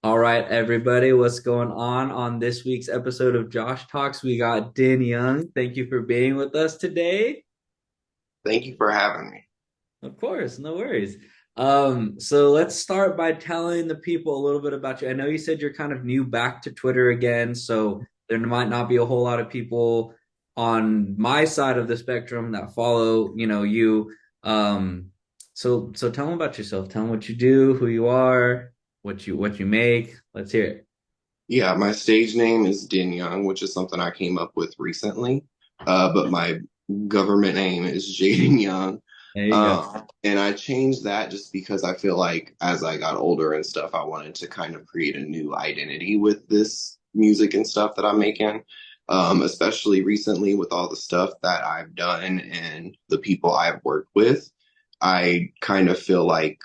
All right, everybody, what's going on this week's episode of Josh Talks? We got Dyn Yng. Thank you for being with us today. Thank you for having me. Of course, no worries. So let's start by telling the people a little bit about you. I know you said you're kind of new back to Twitter again, so there might not be a whole lot of people on my side of the spectrum that follow, you. So tell them about yourself. Tell them what you do, who you are, what you make. Let's hear it. Yeah, my stage name is Dyn Young, which is something I came up with recently. But my government name is Jaden Young. There you go. And I changed that just because I feel like as I got older and stuff, I wanted to kind of create a new identity with this music and stuff that I'm making. Especially recently with all the stuff that I've done and the people I've worked with. I kind of feel like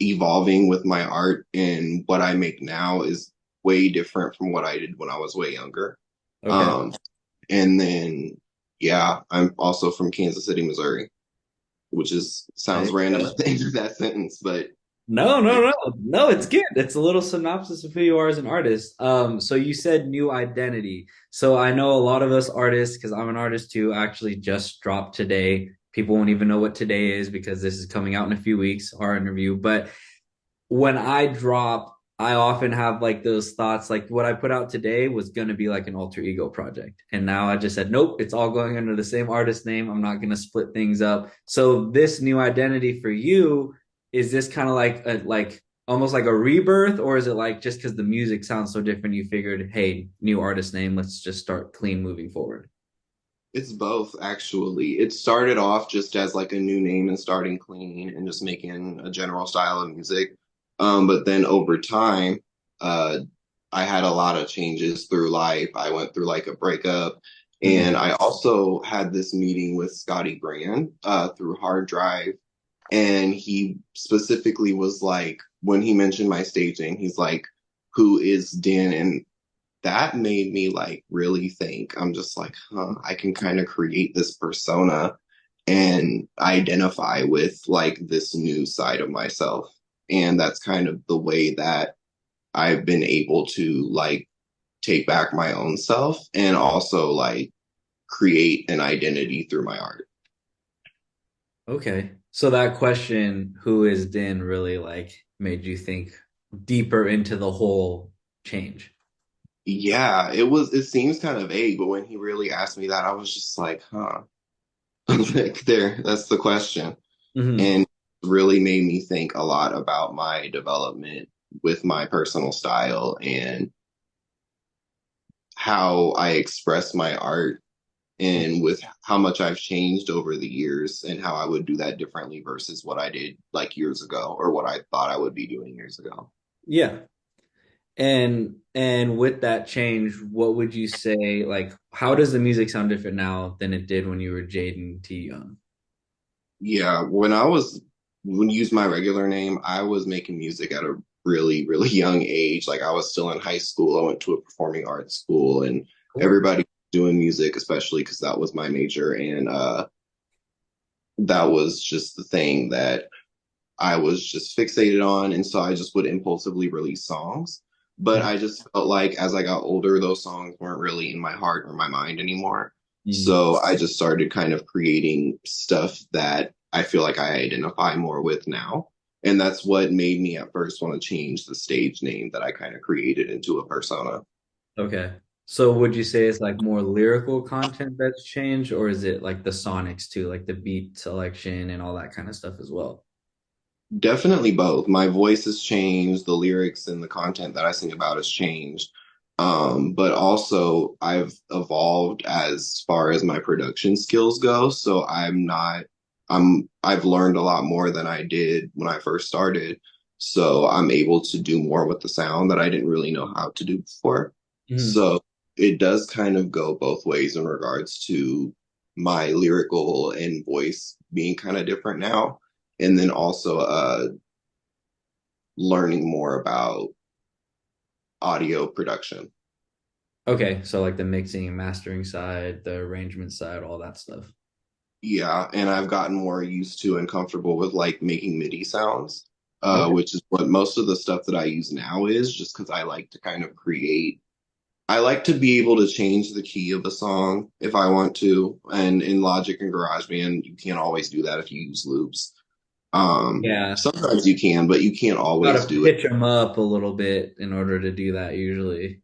evolving with my art and what I make now is way different from what I did when I was way younger. Okay. Um, and then, yeah, I'm also from Kansas City, Missouri, which is There sounds you random go. at the end of that sentence, but No, yeah, no, no, no. It's good. It's a little synopsis of who you are as an artist. So you said new identity. So I know a lot of us artists, because I'm an artist too, actually just dropped today. People won't even know what today is because this is coming out in a few weeks, our interview. But when I drop, I often have like those thoughts, like what I put out today was going to be like an alter ego project. And now I just said, nope, it's all going under the same artist name. I'm not going to split things up. So this new identity for you, is this kind of like almost like a rebirth, or is it like just because the music sounds so different, you figured, hey, new artist name, let's just start clean moving forward? it's both actually. It started off just as like a new name and starting clean and just making a general style of music. But then over time, uh, I had a lot of changes through life. I went through like a breakup, and Mm-hmm. I also had this meeting with Scotty Brand through Hard Drive, and he specifically was like, when he mentioned my stage name, he's like, "Who is Dyn?" And that made me like really think. I'm just like, huh, I can kind of create this persona and identify with like this new side of myself. And that's kind of the way that I've been able to like take back my own self and also like create an identity through my art. Okay. So that question, who is Din, really like made you think deeper into the whole change. Yeah, it seems kind of vague, but when he really asked me that, I was just like, huh. Like there, that's the question. Hmm. And really made me think a lot about my development with my personal style and how I express my art and with how much I've changed over the years and how I would do that differently versus what I did like years ago or what I thought I would be doing years ago. Yeah. And with that change, what would you say, like, how does the music sound different now than it did when you were Jaden T. Young? Yeah, when you use my regular name, I was making music at a really, really young age. Like I was still in high school. I went to a performing arts school and Cool. everybody was doing music, especially because that was my major. And that was just the thing that I was just fixated on. And so I just would impulsively release songs. But I just felt like as I got older, those songs weren't really in my heart or my mind anymore. Mm. So I just started kind of creating stuff that I feel like I identify more with now. And that's what made me at first want to change the stage name that I kind of created into a persona. Okay. So would you say it's like more lyrical content that's changed, or is it like the sonics too, like the beat selection and all that kind of stuff as well? Definitely both. My voice has changed, the lyrics and the content that I sing about has changed. But also I've evolved as far as my production skills go. So I've learned a lot more than I did when I first started. So I'm able to do more with the sound that I didn't really know how to do before. Mhm. So it does kind of go both ways in regards to my lyrical and voice being kind of different now and then also learning more about audio production. Okay, so like the mixing and mastering side, the arrangement side, all that stuff. Yeah, and I've gotten more used to and comfortable with like making MIDI sounds Okay. which is what most of the stuff that I use now is, just because I like to kind of create. I like to be able to change the key of a song if I want to. And in Logic and GarageBand, you can't always do that if you use loops. Yeah. Sometimes you can, but you can't Got always to do it. pitch them up a little bit in order to do that usually.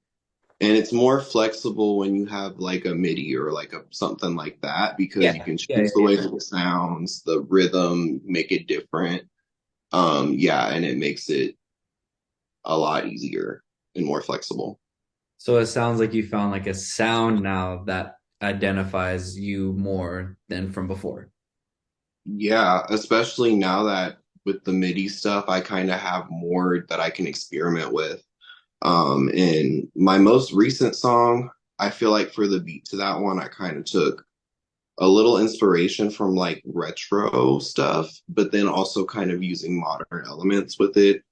And it's more flexible when you have like a MIDI or like a something like that because you Yeah. can Yeah. choose the Yeah. way that it sounds, the rhythm, make it different. Yeah, and it makes it a lot easier and more flexible. So it sounds like you found like a sound now that identifies you more than from before. Yeah, especially now that with the MIDI stuff, I kind of have more that I can experiment with. And my most recent song, I feel like for the beat to that one, I kind of took a little inspiration from like retro stuff, but then also kind of using modern elements with it.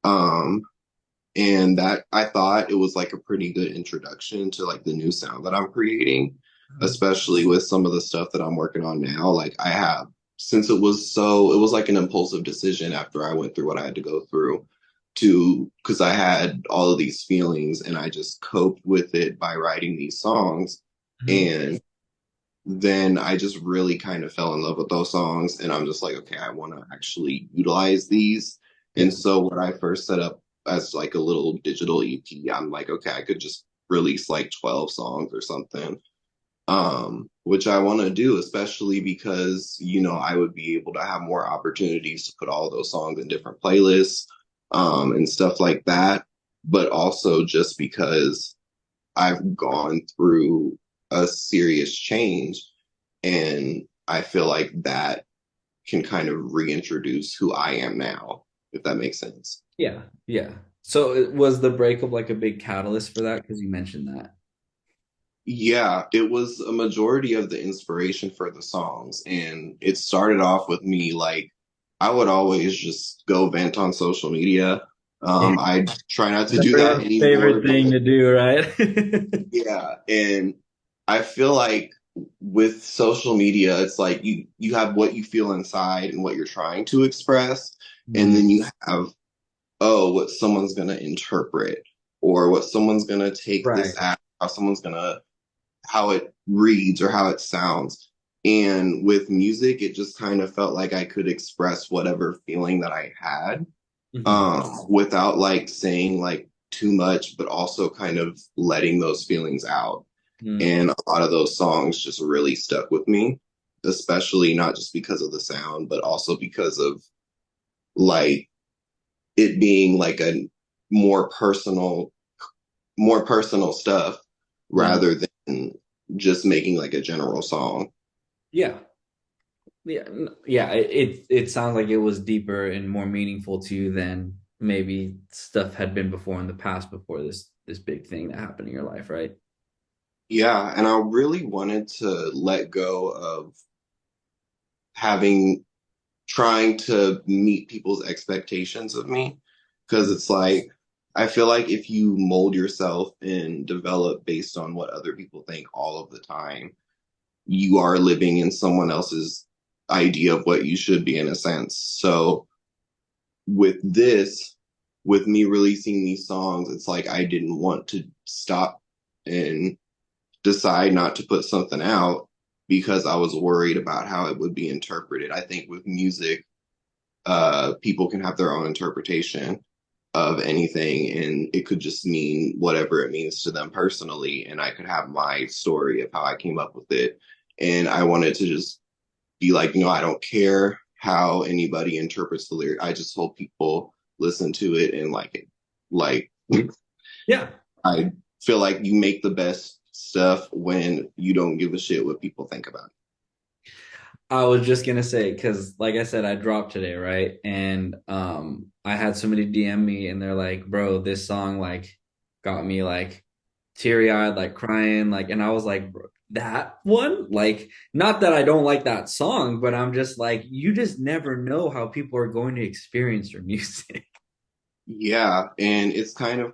Um, and that I thought it was like a pretty good introduction to like the new sound that I'm creating, especially with some of the stuff that I'm working on now. Like I have, since it was like an impulsive decision after I went through what I had to go through to, because I had all of these feelings and I just coped with it by writing these songs. Mhm. And then I just really kind of fell in love with those songs. And I'm just like, okay, I want to actually utilize these. And Yeah. so when I first set up as like a little digital EP, I'm like, okay, I could just release like 12 songs or something. Which I want to do, especially because, I would be able to have more opportunities to put all those songs in different playlists, and stuff like that. But also just because I've gone through a serious change and I feel like that can kind of reintroduce who I am now, if that makes sense. Yeah. Yeah. So was the breakup like a big catalyst for that? Because you mentioned that. Yeah, it was a majority of the inspiration for the songs. And it started off with me like, I would always just go vent on social media. Yeah. I try not to It's do that everyone's anymore, favorite thing but to do, right? yeah. And I feel like with social media, it's like you have what you feel inside and what you're trying to express, and Mhm. then you have, oh, what someone's gonna interpret, or what someone's gonna take Right. this act, how someone's gonna how it reads or how it sounds. And with music, it just kind of felt like I could express whatever feeling that I had, Mhm. without like saying like too much, but also kind of letting those feelings out. Mhm. And a lot of those songs just really stuck with me, especially not just because of the sound, but also because of like it being like a more personal, more personal stuff Mhm. rather than just making like a general song. Yeah. Yeah. Yeah. It sounds like it was deeper and more meaningful to you than maybe stuff had been before in the past before this big thing that happened in your life, right? Yeah, and I really wanted to let go of having trying to meet people's expectations of me because it's like I feel like if you mold yourself and develop based on what other people think all of the time, you are living in someone else's idea of what you should be in a sense. So with this, with me releasing these songs, it's like I didn't want to stop and decide not to put something out because I was worried about how it would be interpreted. I think with music, people can have their own interpretation of anything, and it could just mean whatever it means to them personally. And I could have my story of how I came up with it. And I wanted to just be like, I don't care how anybody interprets the lyric. I just hope people listen to it and like it. Like, Yeah. I feel like you make the best stuff when you don't give a shit what people think about it. I was just gonna say, because like I said, I dropped today, right? And I had somebody DM me and they're like, bro, this song like got me like teary-eyed, like crying, like, and I was like, bro, that one? Like, not that I don't like that song, but I'm just like, you just never know how people are going to experience your music. Yeah, and it's kind of,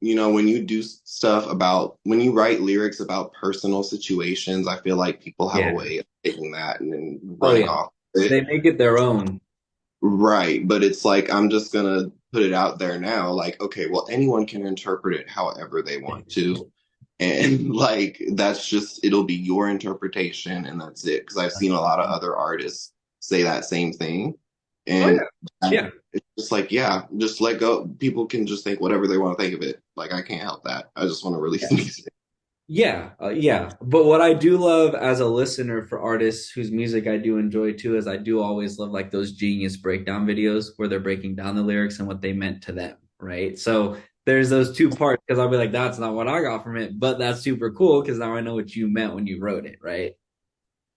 when you do stuff about, when you write lyrics about personal situations, I feel like people have a Yeah. way of taking that and then Oh running yeah. off with They it. make it their own. Right, but it's like I'm just gonna put it out there now, like, okay, well, anyone can interpret it however they want to. And like that's just it'll be your interpretation and that's it. Because I've seen a lot of other artists say that same thing. Oh And yeah. Yeah. it's just like, yeah, just let go. People can just think whatever they want to think of it. Like I can't help that. I just want to release the music. Yeah, yeah. But what I do love as a listener for artists whose music I do enjoy too is I do always love like those genius breakdown videos where they're breaking down the lyrics and what they meant to them, right? So there's those two parts because I'll be like, that's not what I got from it, but that's super cool because now I know what you meant when you wrote it, right?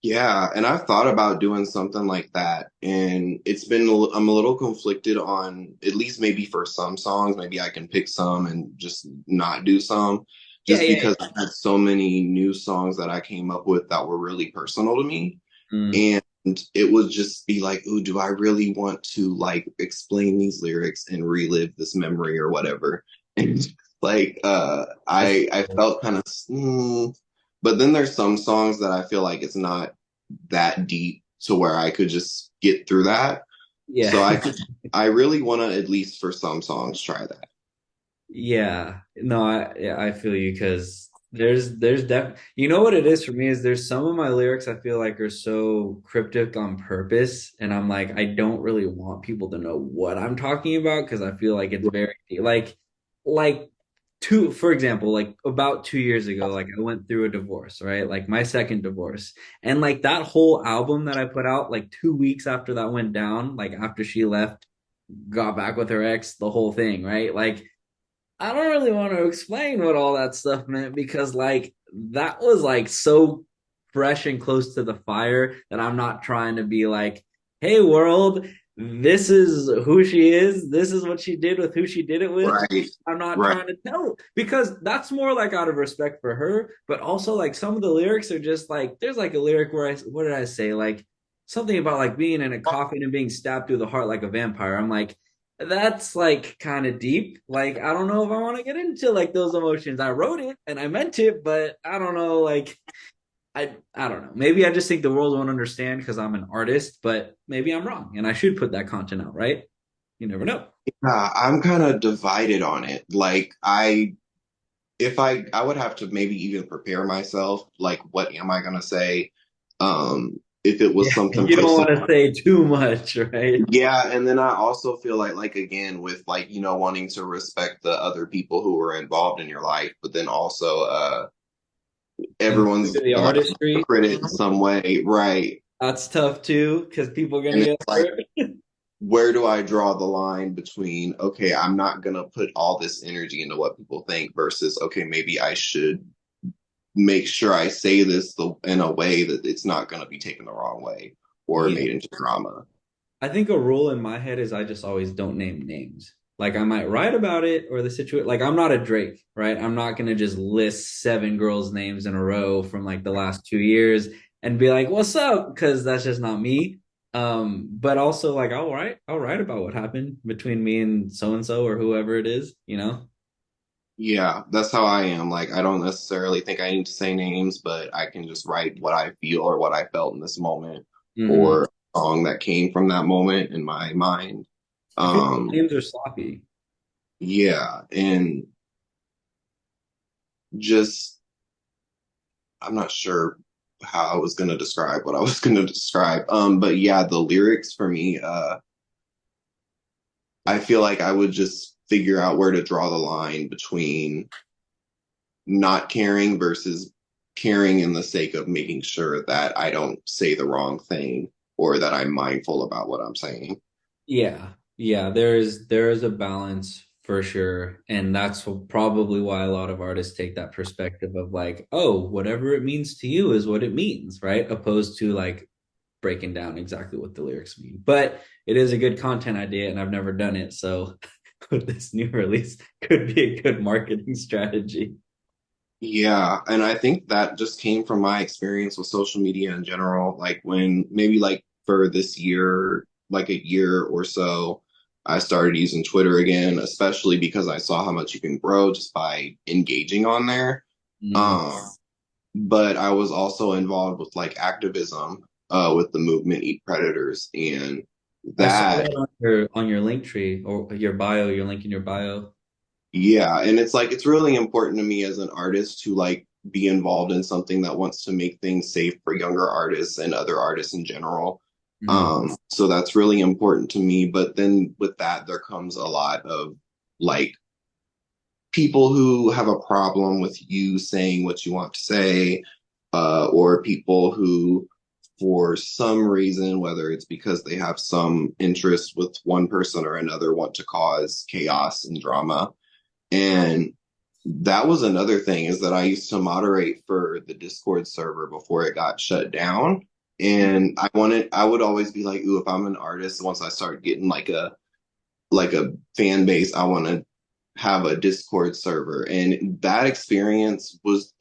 Yeah, and I've thought about doing something like that, and I'm a little conflicted on at least maybe for some songs, maybe I can pick some and just not do some, Yeah, just yeah, because I had so many new songs that I came up with that were really personal to me, yeah. and it would just be like, ooh, do I really want to like explain these lyrics and relive this memory or whatever? And like, That's I felt kind of. But then there's some songs that I feel like it's not that deep to where I could just get through that. yeah. So I really want to at least for some songs try that. Yeah, no, yeah, I feel you because there's def you know what it is for me is there's some of my lyrics I feel like are so cryptic on purpose, and I'm like I don't really want people to know what I'm talking about because I feel like it's very like two for example like about 2 years ago like I went through a divorce, right, like my second divorce, and like that whole album that I put out like 2 weeks after that went down, like after she left, got back with her ex, the whole thing, right, like I don't really want to explain what all that stuff meant because like that was like so fresh and close to the fire that I'm not trying to be like, hey world, this is who she is. This is what she did with who she did it with. Right, I'm not right. trying to tell because that's more like out of respect for her, but also like some of the lyrics are just like there's like a lyric where I what did I say? Like something about like being in a coffin and being stabbed through the heart like a vampire. I'm like that's like kind of deep. Like, I don't know if I want to get into like those emotions. I wrote it and I meant it, but I don't know. Like, I don't know. Maybe I just think the world won't understand because I'm an artist, but maybe I'm wrong and I should put that content out, right? You never know. Yeah, I'm kind of divided on it. Like if I would have to maybe even prepare myself, like what am I gonna say? If it was Yeah, something you don't personal. want to say too much, right? Yeah, and then I also feel like again with like, wanting to respect the other people who were involved in your life, but then also And everyone's the gonna like artistry, interpret it in some way, right? that's tough too because people are gonna And it's get like, hurt. where do I draw the line between, okay, I'm not gonna put all this energy into what people think versus, okay, maybe I should make sure I say this in a way that it's not gonna be taken the wrong way or Yeah. made into drama. I think a rule in my head is I just always don't name names. Like I might write about it or the situation. Like I'm not a Drake, right? I'm not gonna just list seven girls' names in a row from like the last 2 years and be like, "What's up?" Because that's just not me. But also like I'll write about what happened between me and so and so or whoever it is, you know? Yeah, that's how I am. Like, I don't necessarily think I need to say names, but I can just write what I feel or what I felt in this moment Hmm. or a song that came from that moment in my mind. I feel like Um, names are sloppy. yeah, and just I'm not sure how I was gonna describe what I was gonna describe. But yeah, the lyrics for me, I feel like I would just figure out where to draw the line between not caring versus caring in the sake of making sure that I don't say the wrong thing or that I'm mindful about what I'm saying. Yeah, yeah, there is a balance for sure, and that's probably why a lot of artists take that perspective of like, oh, whatever it means to you is what it means, right? Opposed to like breaking down exactly what the lyrics mean. But it is a good content idea, and I've never done it, so with this new release could be a good marketing strategy. Yeah, and I think that just came from my experience with social media in general. Like when maybe like for this year, like a year or so, I started using Twitter again, especially because I saw how much you can grow just by engaging on there. Mm, Um, but I was also involved with like activism with the movement Eat Predators. And I saw That that on your link tree or your bio, your link in your bio. Yeah, and it's like it's really important to me as an artist to like be involved in something that wants to make things safe for younger artists and other artists in general. Mm. So that's really important to me. But then with that, there comes a lot of like people who have a problem with you saying what you want to say, or people who, for some reason, whether it's because they have some interest with one person or another, want to cause chaos and drama. And that was another thing is that I used to moderate for the Discord server before it got shut down. And I would always be like, ooh, if I'm an artist, once I start getting like a fan base, I want to have a Discord server. And that experience was,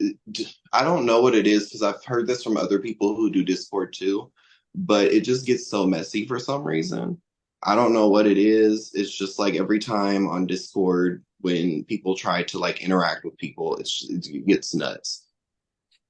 I don't know what it is because I've heard this from other people who do Discord too, but it just gets so messy for some reason. I don't know what it is. It's just like every time on Discord when people try to like interact with people, it gets nuts.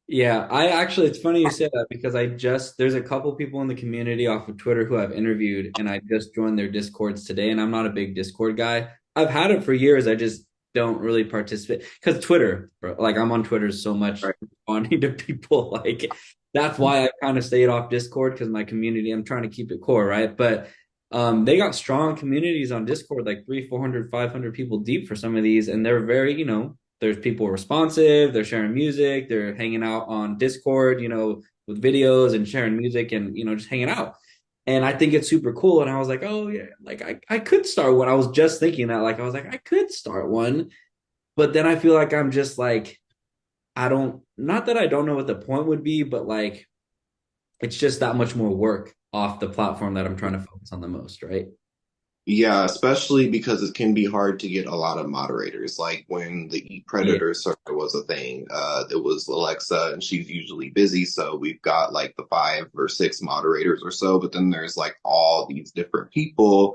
Yeah, I actually, it's funny you say that because there's a couple people in the community off of Twitter who I've interviewed, and I just joined their Discords today, and I'm not a big Discord guy. I've had it for years. I just don't really participate because Twitter, bro, like I'm on Twitter so much Right. responding to people. Like that's why I kind of stayed off Discord because my community, I'm trying to keep it core, right? But they got strong communities on Discord, like 300, 400, 500 people deep for some of these, and they're very, there's people responsive, they're sharing music, they're hanging out on Discord, with videos and sharing music and, just hanging out. And I think it's super cool. And I was like, oh, yeah, like I could start one. I was just thinking that, like, I was like, I could start one. But then I feel like I'm just like, not that I don't know what the point would be, but like, it's just that much more work off the platform that I'm trying to focus on the most, right? Yeah, especially because it can be hard to get a lot of moderators. Like when the Eat Yeah. Predator server was a thing, it was Alexa and she's usually busy. So we've got like the 5 or 6 moderators or so, but then there's like all these different people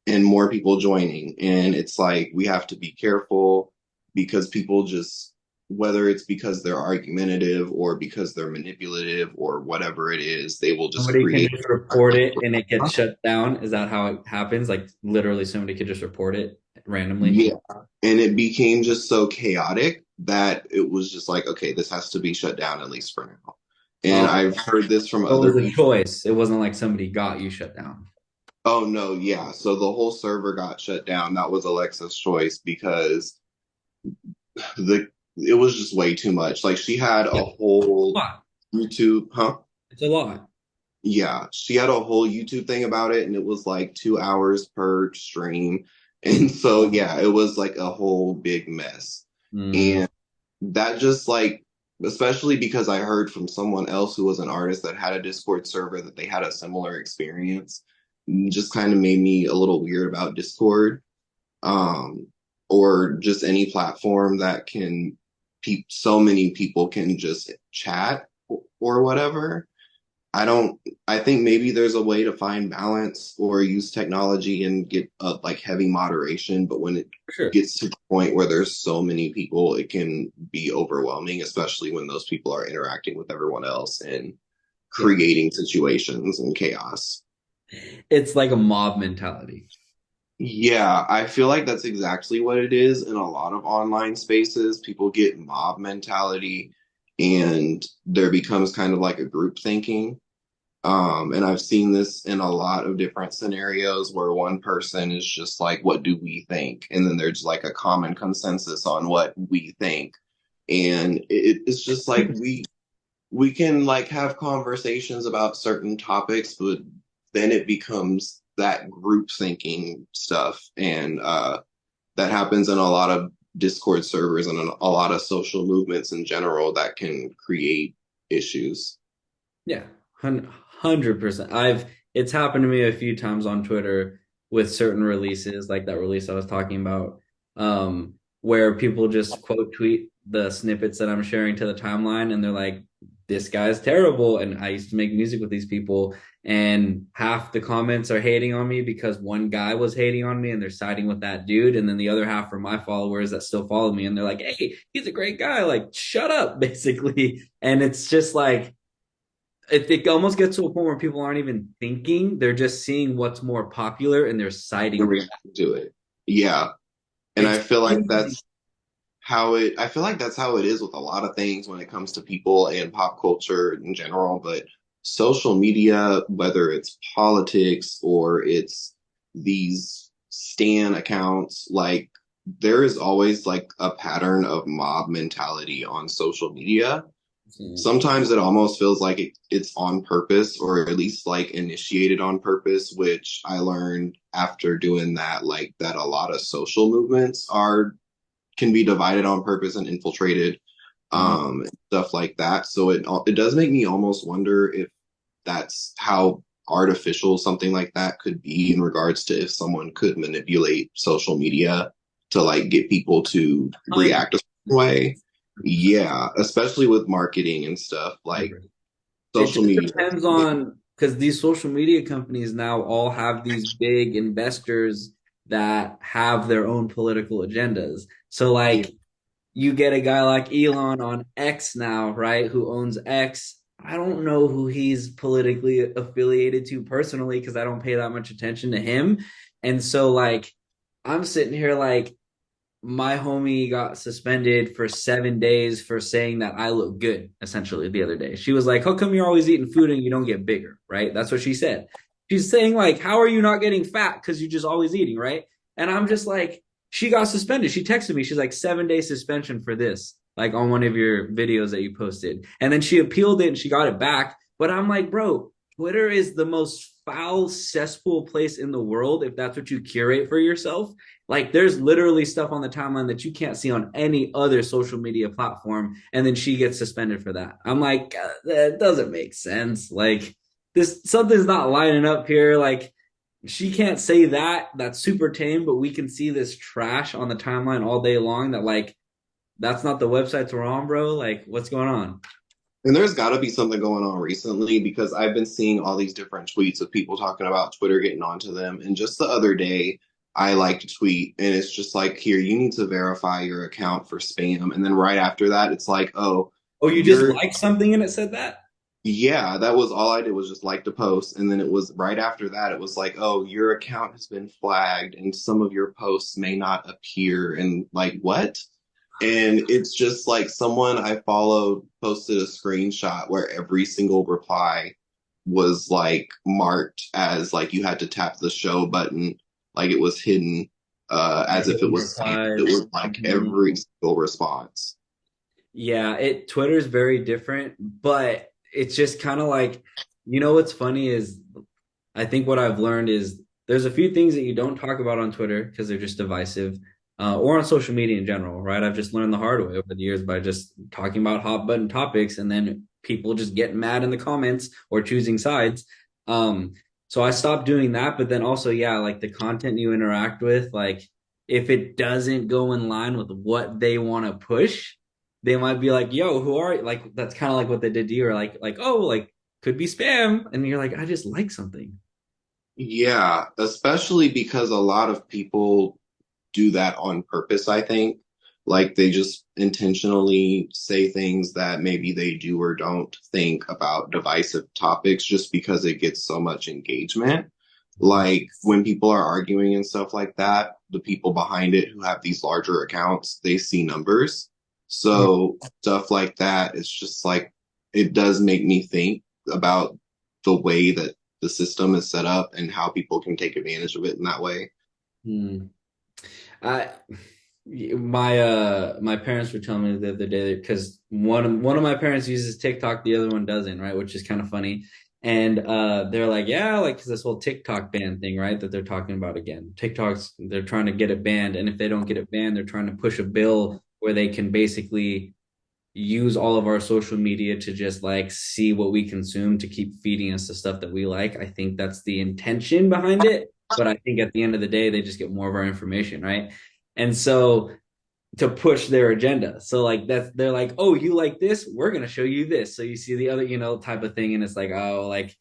and more people joining. And it's like we have to be careful because people just, whether it's because they're argumentative or because they're manipulative or whatever it is, they will just Somebody can create. just report it and it gets shut down. Is that how it happens? Like literally somebody could just report it randomly. Yeah. And it became just so chaotic that it was just like, okay, this has to be shut down at least for now. And Oh, I've heard this from it other was a people. choice. It wasn't like somebody got you shut down. Oh no, yeah. So the whole server got shut down. That was Alexa's choice because the it was just way too much. Like she had Yeah, a a whole lot. YouTube, huh? It's a lot. Yeah, she had a whole YouTube thing about it, and it was like 2 hours per stream. And so, yeah, it was like a whole big mess. Mm. And that just like, especially because I heard from someone else who was an artist that had a Discord server that they had a similar experience, just kind of made me a little weird about Discord, um, or just any platform that can, so many people can just chat or whatever. I don't, I think maybe there's a way to find balance or use technology and get like heavy moderation, but when it For sure. gets to the point where there's so many people, it can be overwhelming, especially when those people are interacting with everyone else and Yeah. creating situations and chaos. It's like a mob mentality. Yeah, I feel like that's exactly what it is in a lot of online spaces. People get mob mentality and there becomes kind of like a group thinking. And I've seen this in a lot of different scenarios where one person is just like, what do we think? And then there's like a common consensus on what we think. And it's just like we can like have conversations about certain topics, but then it becomes that group thinking stuff. And that happens in a lot of Discord servers and in a lot of social movements in general that can create issues. Yeah. 100%. It's happened to me a few times on Twitter with certain releases, like that release I was talking about, where people just quote tweet the snippets that I'm sharing to the timeline and they're like, this guy's terrible. And I used to make music with these people, and half the comments are hating on me because one guy was hating on me and they're siding with that dude. And then the other half are my followers that still follow me and they're like, hey, he's a great guy. Like, shut up, basically. And it's just like, it almost gets to a point where people aren't even thinking; they're just seeing what's more popular and they're and citing react to it. Yeah. And it's I feel like crazy. I feel like that's how it is with a lot of things when it comes to people and pop culture in general. But social media, whether it's politics or it's these stan accounts, like there is always like a pattern of mob mentality on social media. Sometimes it almost feels like it's on purpose or at least like initiated on purpose, which I learned after doing that, like that a lot of social movements are can be divided on purpose and infiltrated, Mhm. stuff like that. So it does make me almost wonder if that's how artificial something like that could be in regards to if someone could manipulate social media to like get people to Kind react a certain way. Yeah, especially with marketing and stuff of. like It social just media. depends on because these social media companies now all have these big investors that have their own political agendas. So Yeah, like you get a guy like Elon on X now, right, who owns X. I don't know who he's politically affiliated to personally because I don't pay that much attention to him. And so like I'm sitting here like my homie got suspended for 7 days for saying that I look good, essentially, the other day. She was like, how come you're always eating food and you don't get bigger? Right? That's what she said. She's saying, like, how are you not getting fat? Because you're just always eating, right? And I'm just like, she got suspended. She texted me. She's like, 7 day suspension for this, like on one of your videos that you posted. And then she appealed it and she got it back. But I'm like, bro, Twitter is the most foul cesspool place in the world if that's what you curate for yourself. Like there's literally stuff on the timeline that you can't see on any other social media platform, and then she gets suspended for that. I'm like, that doesn't make sense. Like this something's not lining up here. Like she can't say that. That's super tame, but we can see this trash on the timeline all day long. That like that's not the websites we're on, bro. Like what's going on? and there's got to be something going on recently because I've been seeing all these different tweets of people talking about Twitter getting onto them. And just the other day, I liked a tweet and it's just like, here, you need to verify your account for spam. And then right after that, it's like, oh, Oh, you just you're, liked something and it said that? yeah, that was all I did was just like the post. And then it was right after that, it was like, oh, your account has been flagged and some of your posts may not appear. And like, what? And it's just like someone I followed posted a screenshot where every single reply was like marked as like you had to tap the show button, like it was hidden, as if it Hidden was spam. It replies. was like Mhm. every single response. Yeah, it Twitter's very different, but it's just kind of like, what's funny is I think what I've learned is there's a few things that you don't talk about on Twitter because they're just divisive, or on social media in general, right? I've just learned the hard way over the years by just talking about hot button topics and then people just getting mad in the comments or choosing sides. Um, so I stopped doing that, but then also, yeah, like the content you interact with, like if it doesn't go in line with what they want to push, they might be like, "Yo, who are you?" Like that's kind of like what they did to you, or like, "Oh, like could be spam," and you're like, "I just like something." Yeah, especially because a lot of people do that on purpose, I think. Like they just intentionally say things that maybe they do or don't think about divisive topics just because it gets so much engagement. Like when people are arguing and stuff like that, the people behind it who have these larger accounts, they see numbers. Mhm. So stuff like that, it's just like it does make me think about the way that the system is set up and how people can take advantage of it in that way. Hmm. I my parents were telling me the other day because one of my parents uses TikTok, the other one doesn't, right? Which is kind of funny. And they're like, yeah, like 'cause this whole TikTok ban thing, right? That they're talking about again. TikTok's they're trying to get it banned, and if they don't get it banned, they're trying to push a bill where they can basically use all of our social media to just like see what we consume to keep feeding us the stuff that we like. I think that's the intention behind it. But I think at the end of the day, they just get more of our information, right? And so to push their agenda. So like that's they're like, oh, you like this? We're gonna show you this. So you see the other, type of thing, and it's like, oh, like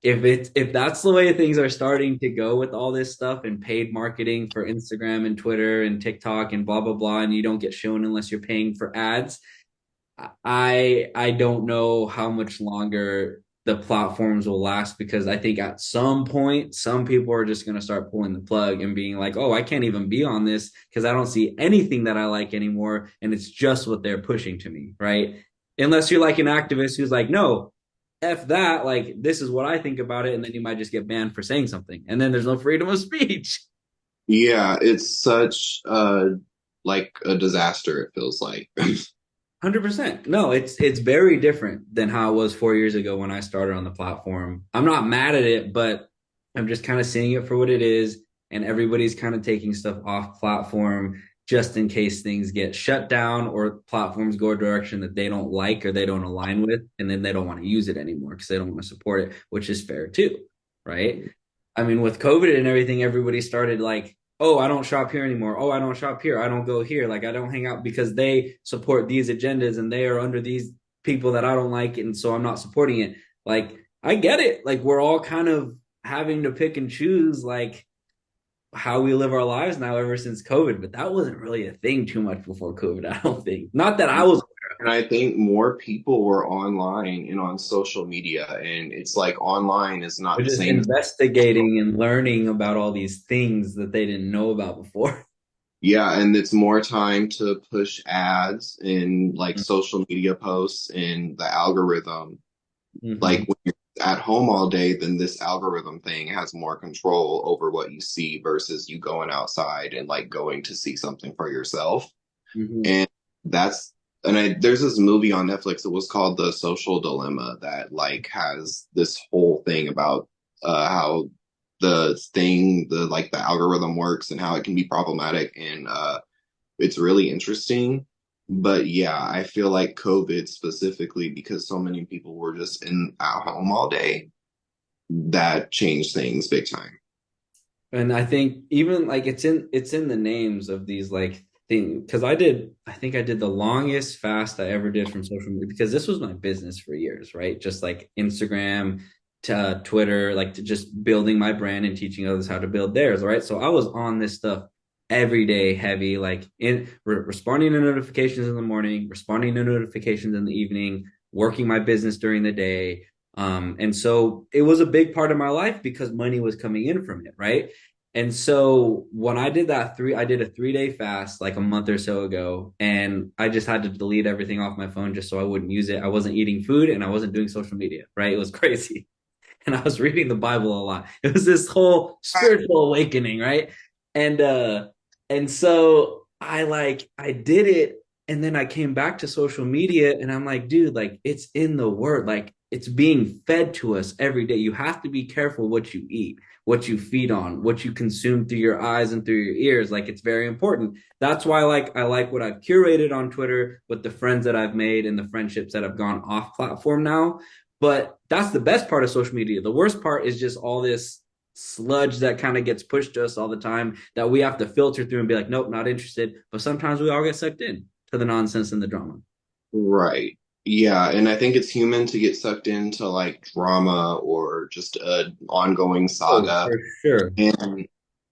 if that's the way things are starting to go with all this stuff and paid marketing for Instagram and Twitter and TikTok and blah blah blah, and you don't get shown unless you're paying for ads, I don't know how much longer. the platforms will last, because I think at some point, some people are just going to start pulling the plug and being like, oh, I can't even be on this because I don't see anything that I like anymore. And it's just what they're pushing to me, right? Unless you're like an activist who's like, no, F that, like, this is what I think about it. And then you might just get banned for saying something. And then there's no freedom of speech. Yeah, it's such like a disaster, it feels like. 100%. No, it's very different than how it was 4 years ago when I started on the platform. I'm not mad at it, but I'm just kind of seeing it for what it is, and everybody's kind of taking stuff off platform just in case things get shut down or platforms go a direction that they don't like or they don't align with, and then they don't want to use it anymore because they don't want to support it, which is fair too, right? I mean, with COVID and everything, everybody started like, oh, I don't shop here anymore. Oh, I don't shop here. I don't go here. Like, I don't hang out because they support these agendas and they are under these people that I don't like. And so I'm not supporting it. Like, I get it. Like, we're all kind of having to pick and choose, like, how we live our lives now ever since COVID. But that wasn't really a thing too much before COVID, I don't think. Not that I was, And I think more people were online and on social media, and it's like online is not we're the just same. investigating and learning about all these things that they didn't know about before. Yeah, and it's more time to push ads and like social media posts and the algorithm. Mm-hmm. Like when you're at home all day, then this algorithm thing has more control over what you see versus you going outside and like going to see something for yourself. Mm-hmm. And that's there's this movie on Netflix. It was called The Social Dilemma that like has this whole thing about how the like the algorithm works and how it can be problematic, and it's really interesting. But yeah, I feel like COVID specifically, because so many people were just in at home all day, that changed things big time. And I think even like it's in the names of these like things, because I think I did the longest fast I ever did from social media, because this was my business for years, right? Just like Instagram to Twitter, like to just building my brand and teaching others how to build theirs, right? So I was on this stuff every day, heavy, like responding to notifications in the morning, responding to notifications in the evening, working my business during the day. And so it was a big part of my life because money was coming in from it, right? And so when I did a 3 day fast like a month or so ago, and I just had to delete everything off my phone just so I wouldn't use it. I wasn't eating food and I wasn't doing social media, right? It was crazy. And I was reading the Bible a lot. It was this whole spiritual awakening, right? And so I did it, and then I came back to social media and I'm like, dude, like it's in the word, like it's being fed to us every day. You have to be careful what you eat, what you feed on, what you consume through your eyes and through your ears. Like it's very important. That's why I like what I've curated on Twitter with the friends that I've made and the friendships that have gone off platform now. But that's the best part of social media. The worst part is just all this sludge that kind of gets pushed to us all the time that we have to filter through and be like, nope, not interested. But sometimes we all get sucked in to the nonsense and the drama. Right. Yeah, and I think it's human to get sucked into like drama or just a ongoing Oh, saga. for sure. And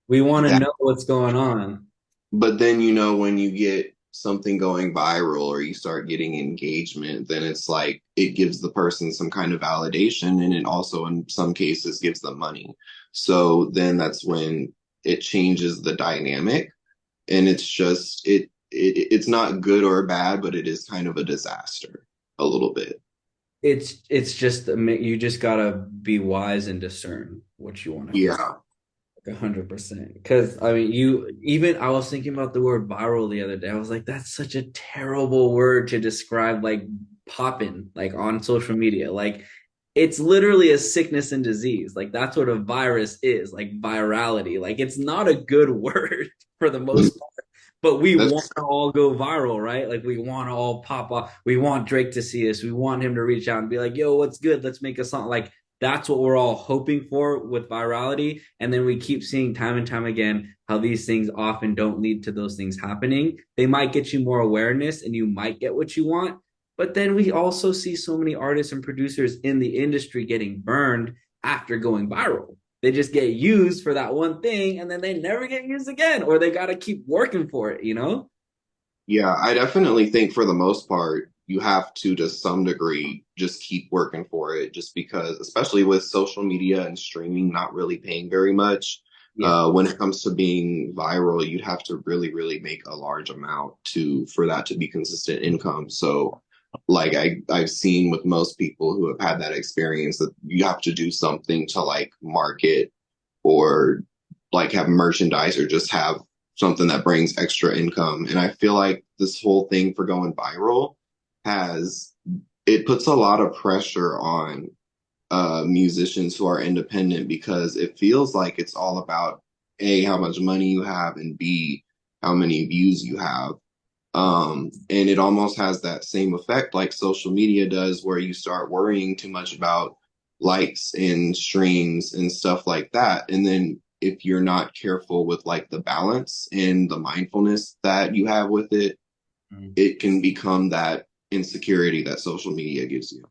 We want to that, know what's going on. but then when you get something going viral or you start getting engagement, then it's like it gives the person some kind of validation, and it also in some cases gives them money. So then that's when it changes the dynamic, and it's just it's not good or bad, but it is kind of a disaster a little bit. It's just you just gotta be wise and discern what you want to consume. Yeah. 100%. Because I mean, I was thinking about the word viral the other day. I was like, that's such a terrible word to describe like popping like on social media. Like it's literally a sickness and disease. Like that's what a virus is, like virality. Like it's not a good word for the most part. But we want That's to all go viral, right? Like we want to all pop off. We want Drake to see us. We want him to reach out and be like, "Yo, what's good? Let's make a song." Like that's what we're all hoping for with virality. And then we keep seeing time and time again how these things often don't lead to those things happening. They might get you more awareness and you might get what you want. But then we also see so many artists and producers in the industry getting burned after going viral. They just get used for that one thing and then they never get used again, or they got to keep working for it, you know? Yeah, I definitely think for the most part, you have to some degree, just keep working for it, just because, especially with social media and streaming not really paying very much. Yeah. When it comes to being viral, you'd have to really, really make a large amount to for that to be consistent income. So, like I've seen with most people who have had that experience that you have to do something to like market or like have merchandise or just have something that brings extra income. And I feel like this whole thing for going viral has it puts a lot of pressure on musicians who are independent because it feels like it's all about A, how much money you have, and B, how many views you have. And it almost has that same effect like social media does, where you start worrying too much about likes and streams and stuff like that. And then if you're not careful with like the balance and the mindfulness that you have with it, it can become that insecurity that social media gives you.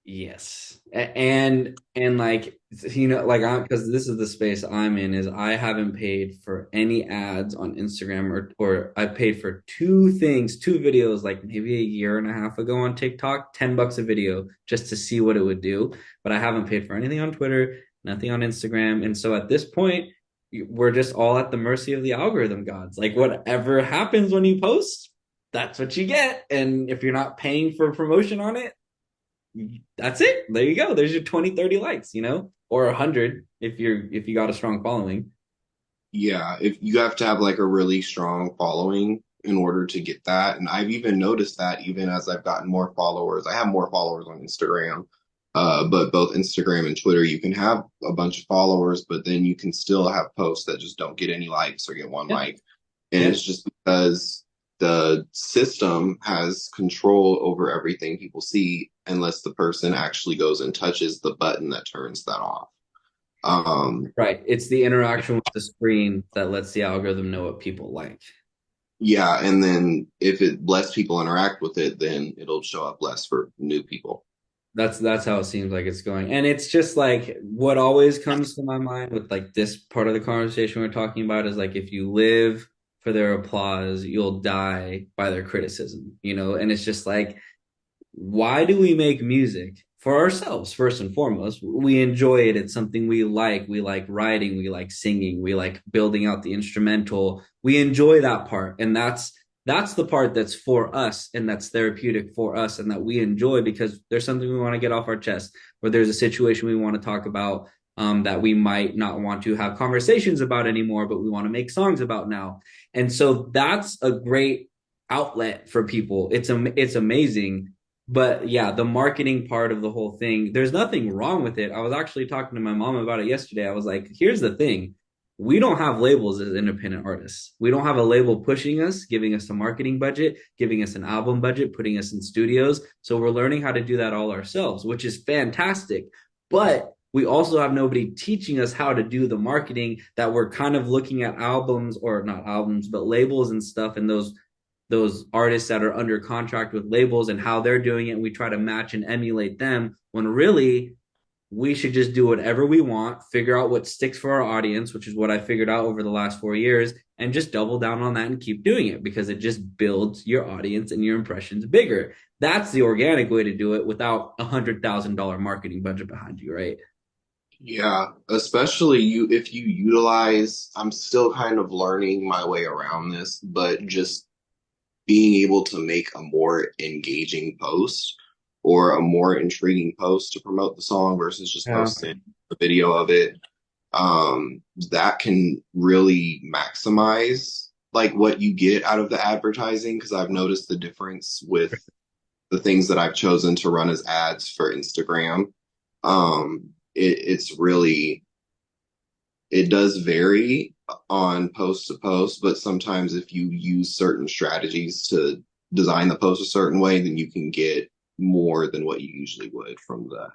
Yes. And like like I'm because this is the space I'm in is I haven't paid for any ads on Instagram or I paid for two things, two videos like maybe a year and a half ago on TikTok, $10 a video just to see what it would do. But I haven't paid for anything on Twitter, nothing on Instagram. And so at this point, we're just all at the mercy of the algorithm gods. Like whatever happens when you post, that's what you get. And if you're not paying for promotion on it, that's it. There you go. There's your 20, 30 likes, or 100 if you got a strong following. Yeah, if you have to have like a really strong following in order to get that. And I've even noticed that even as I've gotten more followers, I have more followers on Instagram. But both Instagram and Twitter, you can have a bunch of followers, but then you can still have posts that just don't get any likes or get one Yeah. like. And Yeah. it's just because the system has control over everything people see unless the person actually goes and touches the button that turns that off. Um, Right. It's the interaction with the screen that lets the algorithm know what people like. Yeah, and then if it less people interact with it, then it'll show up less for new people. That's how it seems like it's going. And it's just like what always comes to my mind with like this part of the conversation we're talking about is like if you live for their applause, you'll die by their criticism. And it's just like why do we make music? For ourselves, first and foremost. We enjoy it. It's something we like. We like writing. We like singing. We like building out the instrumental. We enjoy that part. And that's the part that's for us and that's therapeutic for us and that we enjoy because there's something we want to get off our chest or there's a situation we want to talk about that we might not want to have conversations about anymore, but we want to make songs about now. And so that's a great outlet for people. It's amazing, but yeah, the marketing part of the whole thing, there's nothing wrong with it. I was actually talking to my mom about it yesterday. I was like, here's the thing. We don't have labels as independent artists. We don't have a label pushing us, giving us a marketing budget, giving us an album budget, putting us in studios. So we're learning how to do that all ourselves, which is fantastic. But we also have nobody teaching us how to do the marketing that we're kind of looking at albums or not albums, but labels and stuff and those artists that are under contract with labels and how they're doing it. And we try to match and emulate them when really we should just do whatever we want, figure out what sticks for our audience, which is what I figured out over the last 4 years, and just double down on that and keep doing it because it just builds your audience and your impressions bigger. That's the organic way to do it without $100,000 marketing budget behind you, right? Yeah, especially you if you utilize, I'm still kind of learning my way around this, but just being able to make a more engaging post or a more intriguing post to promote the song versus just Yeah. posting a video of it, that can really maximize like what you get out of the advertising because I've noticed the difference with the things that I've chosen to run as ads for Instagram. It's really it does vary on post to post, but sometimes if you use certain strategies to design the post a certain way, then you can get more than what you usually would from the.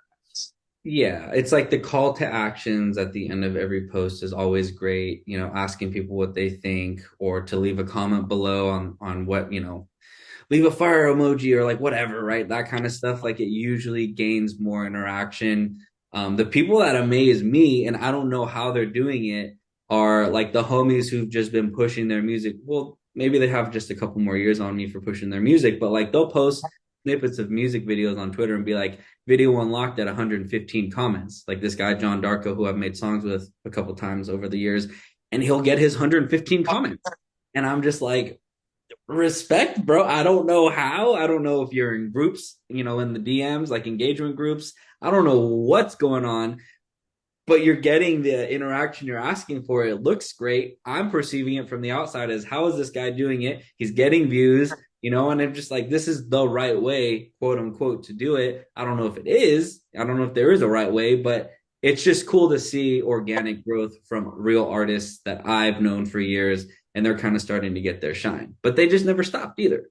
Yeah, it's like the call to actions at the end of every post is always great, asking people what they think or to leave a comment below on what, leave a fire emoji or like whatever, right? That kind of stuff. Like it usually gains more interaction. The people that amaze me, and I don't know how they're doing it, are like the homies who've just been pushing their music. Well, maybe they have just a couple more years on me for pushing their music, but like they'll post snippets of music videos on Twitter and be like, video unlocked at 115 comments. Like this guy, John Darko, who I've made songs with a couple times over the years, and he'll get his 115 comments. And I'm just like, respect, bro. I don't know how. I don't know if you're in groups, in the DMs, like engagement groups. I don't know what's going on, but you're getting the interaction you're asking for. It looks great. I'm perceiving it from the outside as how is this guy doing it? He's getting views, and I'm just like, this is the right way, quote unquote, to do it. I don't know if it is. I don't know if there is a right way, but it's just cool to see organic growth from real artists that I've known for years, and they're kind of starting to get their shine. But they just never stopped either.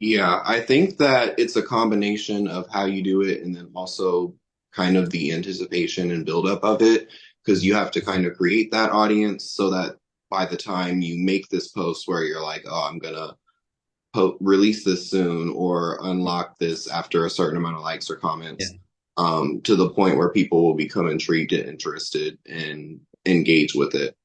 Yeah, I think that it's a combination of how you do it and then also kind of the anticipation and buildup of it, because you have to kind of create that audience so that by the time you make this post where you're like, oh, I'm gonna release this soon or unlock this after a certain amount of likes or Yeah. comments, to the point where people will become intrigued and interested and engage with it.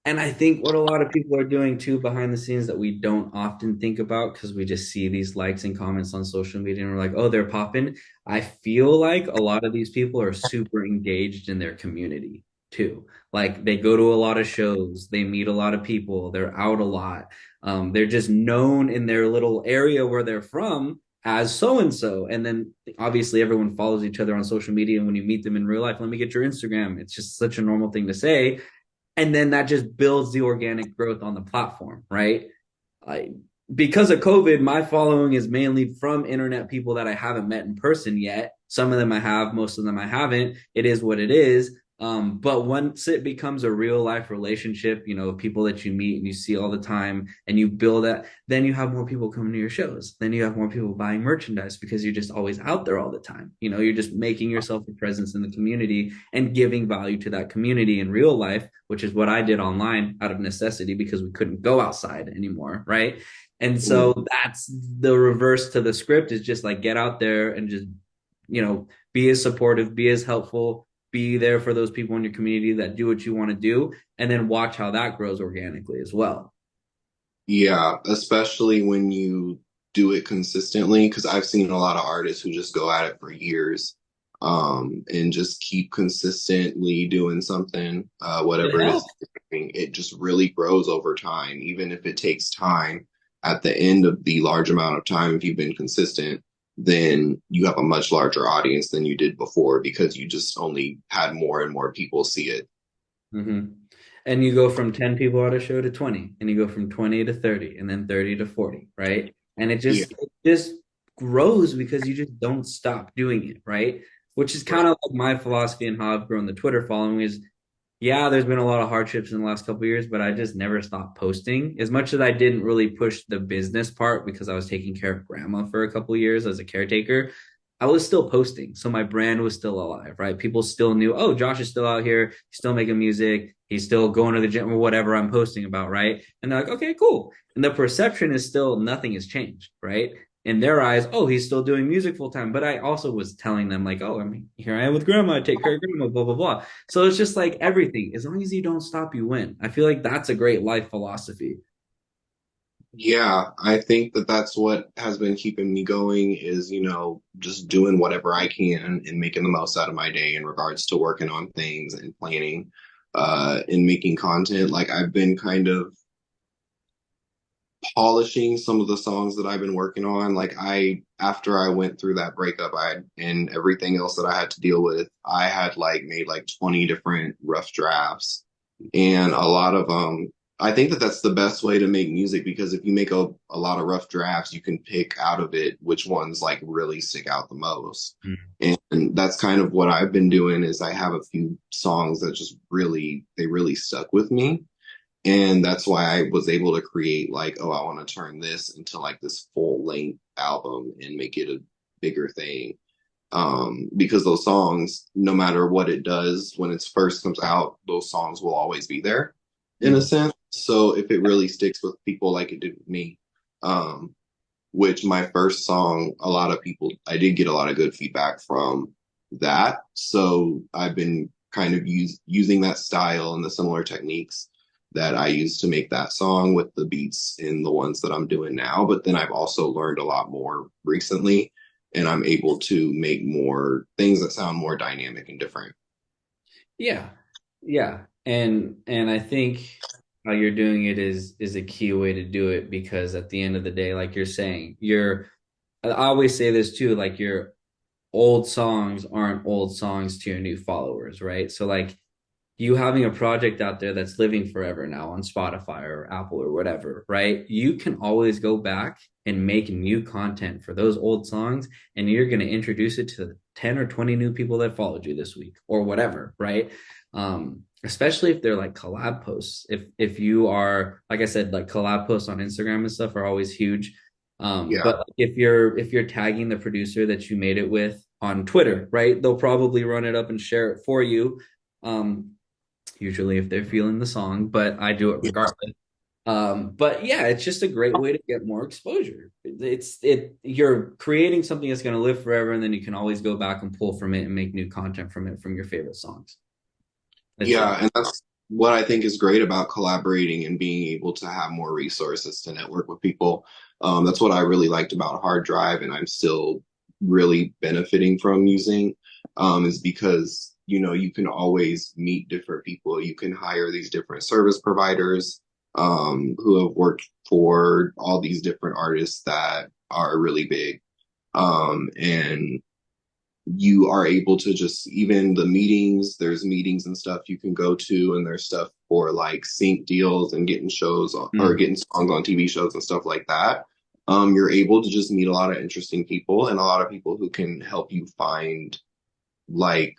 And I think what a lot of people are doing too behind the scenes that we don't often think about because we just see these likes and comments on social media and we're like, oh, they're popping. I feel like a lot of these people are super engaged in their community too. Like they go to a lot of shows, they meet a lot of people, they're out a lot. They're just known in their little area where they're from as so and so. And then obviously everyone follows each other on social media. And when you meet them in real life, let me get your Instagram. It's just such a normal thing to say, and then that just builds the organic growth on the platform, right? I, because of COVID, my following is mainly from internet people that I haven't met in person yet. Some of them I have, most of them I haven't. It is what it is. But once it becomes a real life relationship, people that you meet and you see all the time and you build that, then you have more people coming to your shows. Then you have more people buying merchandise because you're just always out there all the time. You're just making yourself a presence in the community and giving value to that community in real life, which is what I did online out of necessity because we couldn't go outside anymore, right? And Mm. so that's the reverse to the script is just like get out there and just, be as supportive, be as helpful, be there for those people in your community that do what you want to do, and then watch how that grows organically as well. Yeah, especially when you do it consistently, because I've seen a lot of artists who just go at it for years, and just keep consistently doing something, It whatever it is. helps. It just really grows over time, even if it takes time. At the end of the large amount of time, if you've been consistent, then you have a much larger audience than you did before because you just only had more and more people see it. Mm-hmm. And you go from 10 people at a show to 20, and you go from 20 to 30, and then 30 to 40, right? And Yeah, it just grows because you just don't stop doing it, right? Which is kind right. of like my philosophy and how I've grown the Twitter following is, yeah, there's been a lot of hardships in the last couple of years, but I just never stopped posting. As much as I didn't really push the business part because I was taking care of grandma for a couple of years as a caretaker, I was still posting. So my brand was still alive, right? People still knew, oh, Josh is still out here. He's still making music. He's still going to the gym or whatever I'm posting about, right? And they're like, okay, cool. And the perception is still nothing has changed, right? In their eyes, oh, he's still doing music full time. But I also was telling them, like, oh, I mean, here I am with grandma. I take care of grandma, blah, blah, blah. So it's just like everything. As long as you don't stop, you win. I feel like that's a great life philosophy. Yeah, I think that that's what has been keeping me going is, just doing whatever I can and making the most out of my day in regards to working on things and planning, and making content. Like I've been kind of polishing some of the songs that I've been working on. Like after I went through that breakup, and everything else that I had to deal with, I had like made like 20 different rough drafts, and a lot of I think that that's the best way to make music because if you make a lot of rough drafts, you can pick out of it which ones like really stick out the most. And that's kind of what I've been doing is I have a few songs that just they really stuck with me. And that's why I was able to create like, oh, I want to turn this into like this full length album and make it a bigger thing. Because those songs, no matter what it does when it first comes out, those songs will always be there in a Mm-hmm. sense. So if it really sticks with people like it did with me, um, which my first song, I did get a lot of good feedback from that. So I've been kind of using that style and the similar techniques that I used to make that song with the beats in the ones that I'm doing now. But then I've also learned a lot more recently, and I'm able to make more things that sound more dynamic and different. Yeah. Yeah. And I think how you're doing it is a key way to do it because at the end of the day, like you're saying, I always say this too, like your old songs aren't old songs to your new followers, right? So like you having a project out there that's living forever now on Spotify or Apple or whatever, right? You can always go back and make new content for those old songs, and you're going to introduce it to 10 or 20 new people that followed you this week or whatever, right? Especially if they're like collab posts. If you are, like I said, like collab posts on Instagram and stuff are always huge. Yeah. But if you're tagging the producer that you made it with on Twitter, right? They'll probably run it up and share it for you. Um, Usually if they're feeling the song, but I do it regardless. But yeah, it's just a great way to get more exposure. You're creating something that's going to live forever, and then you can always go back and pull from it and make new content from it from your favorite songs. Yeah, and that's what I think is great about collaborating and being able to have more resources to network with people. That's what I really liked about Hard Drive, and I'm still really benefiting from using, is because, you know, you can always meet different people. You can hire these different service providers, who have worked for all these different artists that are really big. And you are able to just even the meetings, there's meetings and stuff you can go to, and there's stuff for like sync deals and getting shows or Mm. getting songs on TV shows and stuff like that. You're able to just meet a lot of interesting people and a lot of people who can help you find like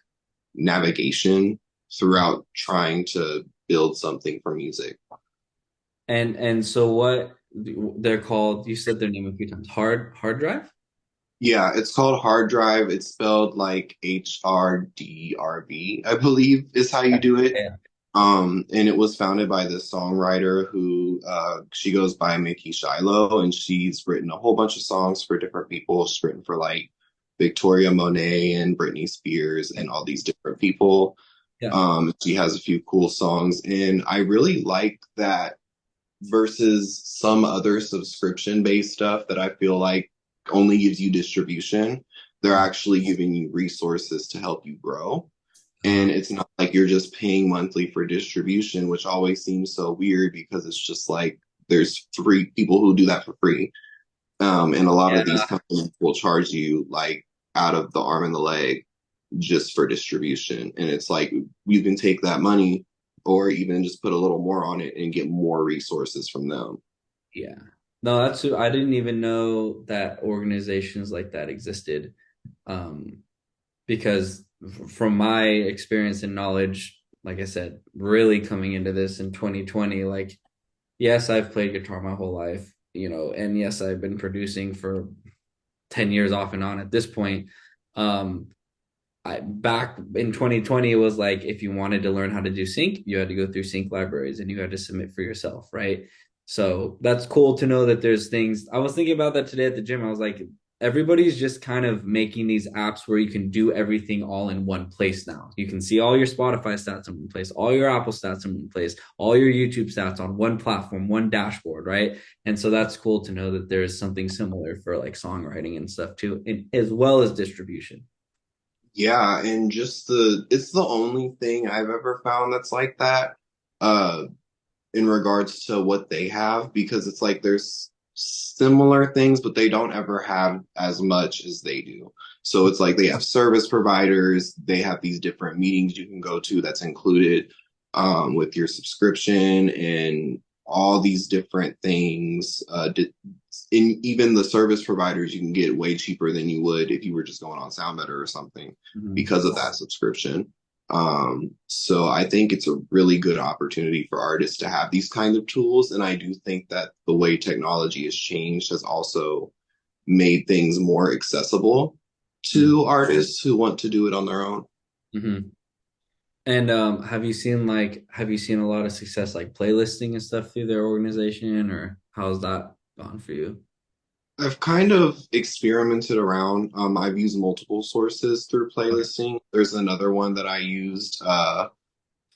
navigation throughout trying to build something for music. And so what they're called, you said their name a few times. Hard drive? Yeah, it's called Hard Drive. It's spelled like HRDRV, I believe is how you do it. Yeah. And it was founded by this songwriter who she goes by Mickey Shiloh, and she's written a whole bunch of songs for different people. She's written for like Victoria Monet and Britney Spears and all these different people. Yeah. She has a few cool songs, and I really like that versus some other subscription-based stuff that I feel like only gives you distribution. They're actually giving you resources to help you grow. Uh, And it's not like you're just paying monthly for distribution, which always seems so weird because it's just like there's free people who do that for free. And a lot of these yeah. companies will charge you like out of the arm and the leg just for distribution. And it's like you can take that money or even just put a little more on it and get more resources from them. Yeah. No, I didn't even know that organizations like that existed. Um, because from my experience and knowledge, like I said, really coming into this in 2020, like, yes, I've played guitar my whole life, and yes, I've been producing for 10 years off and on at this point. Um, I back in 2020 it was like if you wanted to learn how to do sync, you had to go through sync libraries and you had to submit for yourself, right? So that's cool to know that there's things. I was thinking about that today at the gym. I was like, everybody's just kind of making these apps where you can do everything all in one place now. You can see all your Spotify stats in one place, all your Apple stats in one place, all your YouTube stats on one platform, one dashboard, right? And so that's cool to know that there is something similar for like songwriting and stuff too, and as well as distribution. Yeah, and just it's the only thing I've ever found that's like that. Uh, in regards to what they have because it's like there's similar things, but they don't ever have as much as they do. So it's like they have service providers, they have these different meetings you can go to that's included with your subscription and all these different things. In even the service providers, you can get way cheaper than you would if you were just going on SoundBetter or something Mhm. because of that subscription. So I think it's a really good opportunity for artists to have these kinds of tools. And I do think that the way technology has changed has also made things more accessible to artists who want to do it on their own. Mhm. And have you seen a lot of success like playlisting and stuff through their organization, or how's that gone for you? I've kind of experimented around. I've used multiple sources through Okay. playlisting. There's another one that I used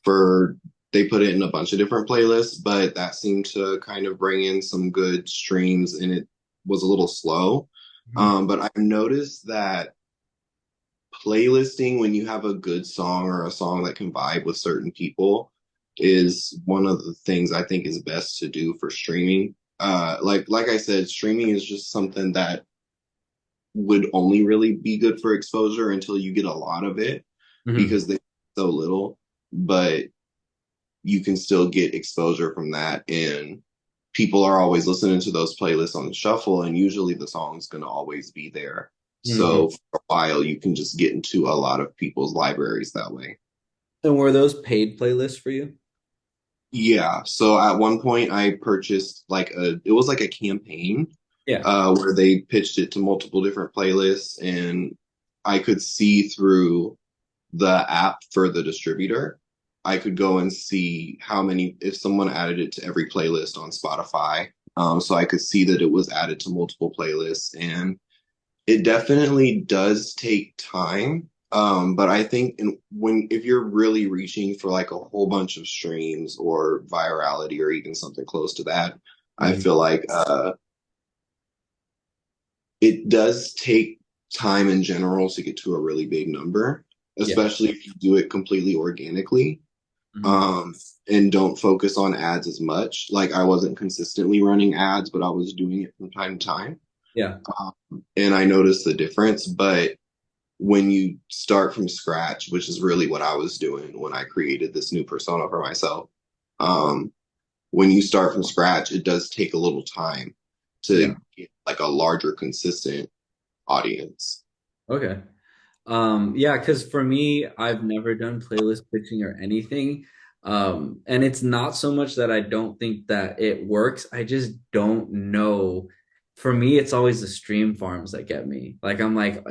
for they put it in a bunch of different playlists, but that seemed to kind of bring in some good streams and it was a little slow. Mhm. But I've noticed that playlisting when you have a good song or a song that can vibe with certain people is one of the things I think is best to do for streaming. Like I said, streaming is just something that would only really be good for exposure until you get a lot of it Mhm. because they so little, but you can still get exposure from that and people are always listening to those playlists on the shuffle and usually the song's going to always be there. Mhm. So for a while you can just get into a lot of people's libraries that way. And were those paid playlists for you? Yeah, so at one point I purchased it was like a campaign Yeah. where they pitched it to multiple different playlists and I could see through the app for the distributor. I could go and see how many, if someone added it to every playlist on Spotify. So I could see that it was added to multiple playlists. And it definitely does take time. But I think if you're really reaching for like a whole bunch of streams or virality or even something close to that, I Mhm. feel like it does take time in general to get to a really big number, Yeah. especially if you do it completely organically, Mhm. um, and don't focus on ads as much. Like I wasn't consistently running ads, but I was doing it from time to time. Yeah. And I noticed the difference. But when you start from scratch, which is really what I was doing when I created this new persona for myself, um, when you start from scratch, it does take a little time Yeah. to get like a larger, consistent audience. Okay. Yeah, because for me, I've never done playlist pitching or anything. And it's not so much that I don't think that it works. I just don't know. For me, it's always the stream farms that get me. Like I'm like,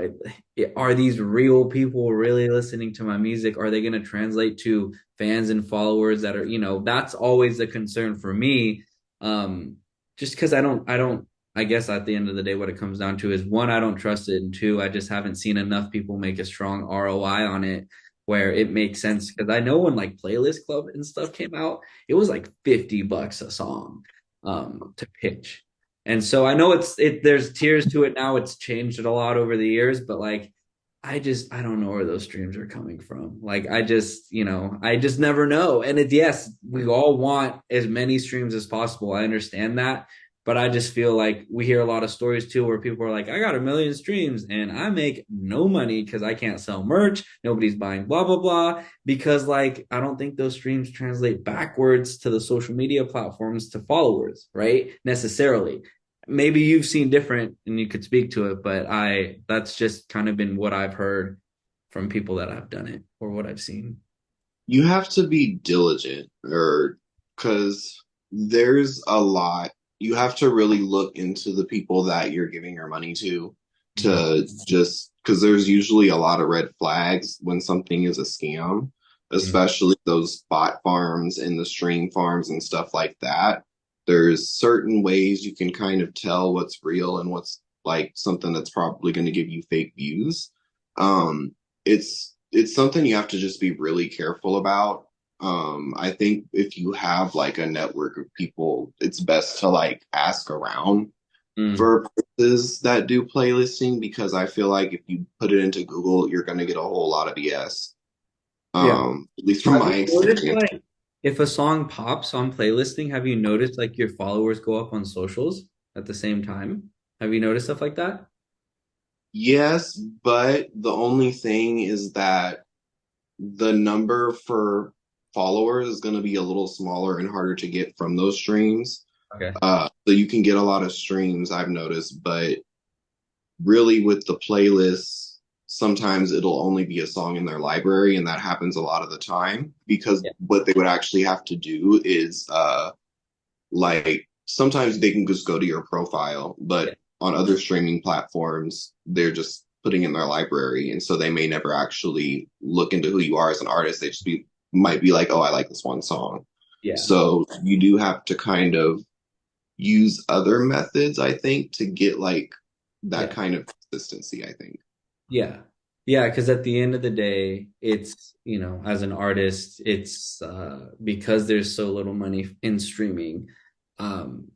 are these real people really listening to my music? Are they going to translate to fans and followers that are, that's always the concern for me. Um, just because I don't I guess at the end of the day, what it comes down to is one, I don't trust it, and two, I just haven't seen enough people make a strong ROI on it where it makes sense. Because I know when like Playlist Club and stuff came out, it was like $50 a song to pitch. And so I know there's tiers to it now. It's changed it a lot over the years, but like I don't know where those streams are coming from. Like I just never know. And yes, we all want as many streams as possible. I understand that. But I just feel like we hear a lot of stories too where people are like, I got 1 million streams and I make no money because I can't sell merch. Nobody's buying blah, blah, blah. Because like, I don't think those streams translate backwards to the social media platforms to followers, right? Necessarily. Maybe you've seen different and you could speak to it, but that's just kind of been what I've heard from people that have done it or what I've seen. You have to be diligent, or because there's a lot. You have to really look into the people that you're giving your money Mhm. to just because there's usually a lot of red flags when something is a scam, Mhm. especially those bot farms and the stream farms and stuff like that. There's certain ways you can kind of tell what's real and what's like something that's probably going to give you fake views. It's something you have to just be really careful about. I think if you have like a network of people, it's best to like ask around Mm. for places that do playlisting because I feel like if you put it into Google, you're going to get a whole lot of BS. Yeah. At least from Have you my noticed experience. like if a song pops on playlisting, have you noticed like your followers go up on socials at the same time? Have you noticed stuff like that? Yes, but the only thing is that the number for followers is going to be a little smaller and harder to get from those streams. Okay. So you can get a lot of streams, I've noticed, but really with the playlists, sometimes it'll only be a song in their library, and that happens a lot of the time because Yeah. what they would actually have to do is like sometimes they can just go to your profile, Yeah. but on other streaming platforms, they're just putting in their library, and so they may never actually look into who you are as an artist. They just might be like, oh, I like this one song. Yeah. So you do have to kind of use other methods, I think, to get like that Yeah. kind of consistency, I think. Yeah. Yeah, because at the end of the day, it's, as an artist, it's because there's so little money in streaming.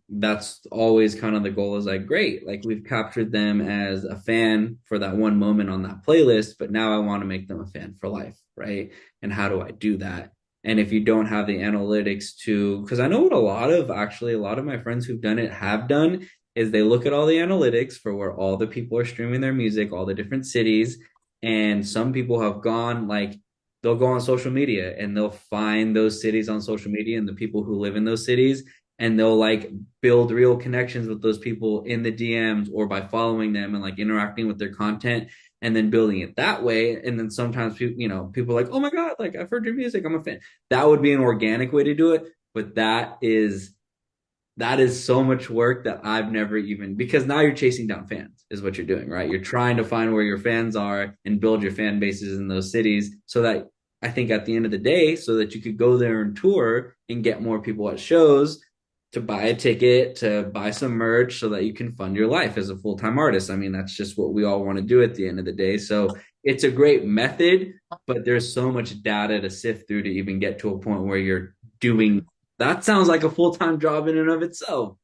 That's always kind of the goal is like, great, like we've captured them as a fan for that one moment on that playlist, but now I want to make them a fan for life, right? And how do I do that? And if you don't have the analytics to, because I know what a lot of my friends who've done it have done is they look at all the analytics for where all the people are streaming their music, all the different cities, and some people have gone like they'll go on social media and they'll find those cities on social media and the people who live in those cities, and they'll like build real connections with those people in the DMs or by following them and like interacting with their content and then building it that way. And then sometimes people, people are like, oh my God, like I've heard your music, I'm a fan. That would be an organic way to do it. But that is so much work that I've never even, because now you're chasing down fans is what you're doing, right? You're trying to find where your fans are and build your fan bases in those cities so that I think at the end of the day, so that you could go there and tour and get more people at shows to buy a ticket, to buy some merch so that you can fund your life as a full-time artist. I mean, that's just what we all want to do at the end of the day. So it's a great method, but there's so much data to sift through to even get to a point where you're doing that. Sounds like a full-time job in and of itself.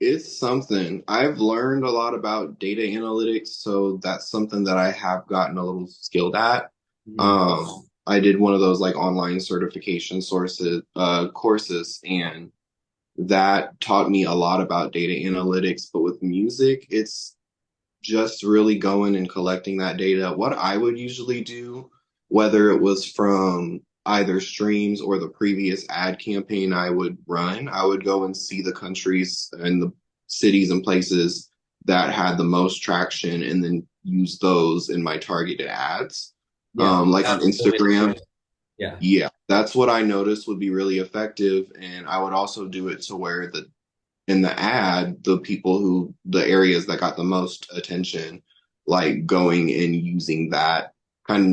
It's something. I've learned a lot about data analytics, so that's something that I have gotten a little skilled at. Mhm. I did one of those like online certification sources courses, and that taught me a lot about data analytics. But with music, it's just really going and collecting that data. What I would usually do, whether it was from either streams or the previous ad campaign I would run, I would go and see the countries and the cities and places that had the most traction and then use those in my targeted ads. Yeah, Like on that's the way to do Instagram, it. Yeah, yeah, that's what I noticed would be really effective. And I would also do it to where in the ad, the people who the areas that got the most attention, like going and using that, kind of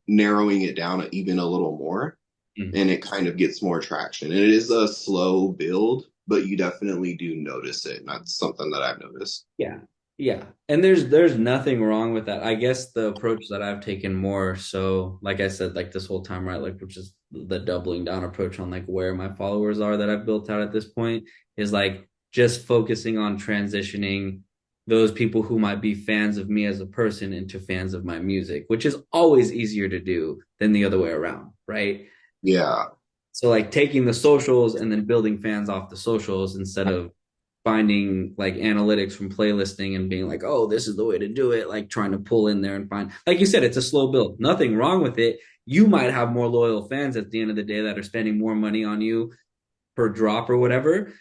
narrowing it down even a little more, mm. and it kind of gets more traction. And it is a slow build, but you definitely do notice it. And that's something that I've noticed. Yeah, yeah. And there's nothing wrong with that. I guess the approach that I've taken more so, like I said, like this whole time, right? Like which is the doubling down approach on like where my followers are that I've built out at this point is like just focusing on transitioning those people who might be fans of me as a person into fans of my music, which is always easier to do than the other way around, right? Yeah. So like taking the socials and then building fans off the socials instead of finding like analytics from playlisting and being like, oh, this is the way to do it, like trying to pull in there and find, like you said, it's a slow build. Nothing wrong with it. You might have more loyal fans at the end of the day that are spending more money on you per drop or whatever.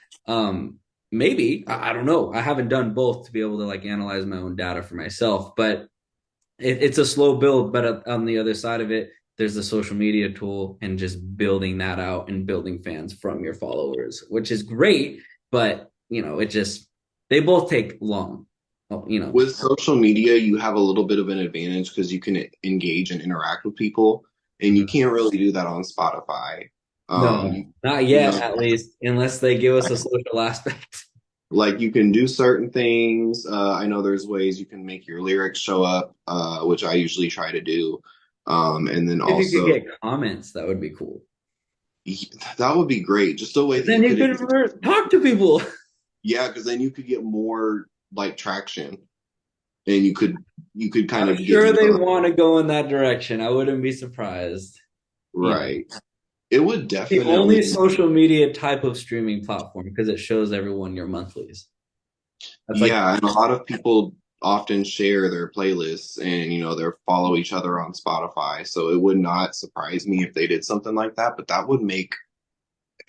Maybe I don't know. I haven't done both to be able to like analyze my own data for myself, but it's a slow build. But on the other side of it, there's the social media tool and just building that out and building fans from your followers, which is great. But it just they both take long. Oh, With social media, you have a little bit of an advantage because you can engage and interact with people, and you Mhm. can't really do that on Spotify. No, not You yet, know, at least, unless they give us a social aspect. like you can do certain things. I know there's ways you can make your lyrics show up, which I usually try to do. And then If you could also, get comments, that would be cool. that would be great. Just a way that Then you you could, could talk to people. yeah, because then you could get more like traction, and you could kind I'm of get sure they more want to go in that direction. I wouldn't be surprised. You know, right. It would the only definitely, social media type of streaming platform because it shows everyone your monthlies. That's like, yeah, and a lot of people often share their playlists and they follow each other on Spotify. So it would not surprise me if they did something like that, but that would make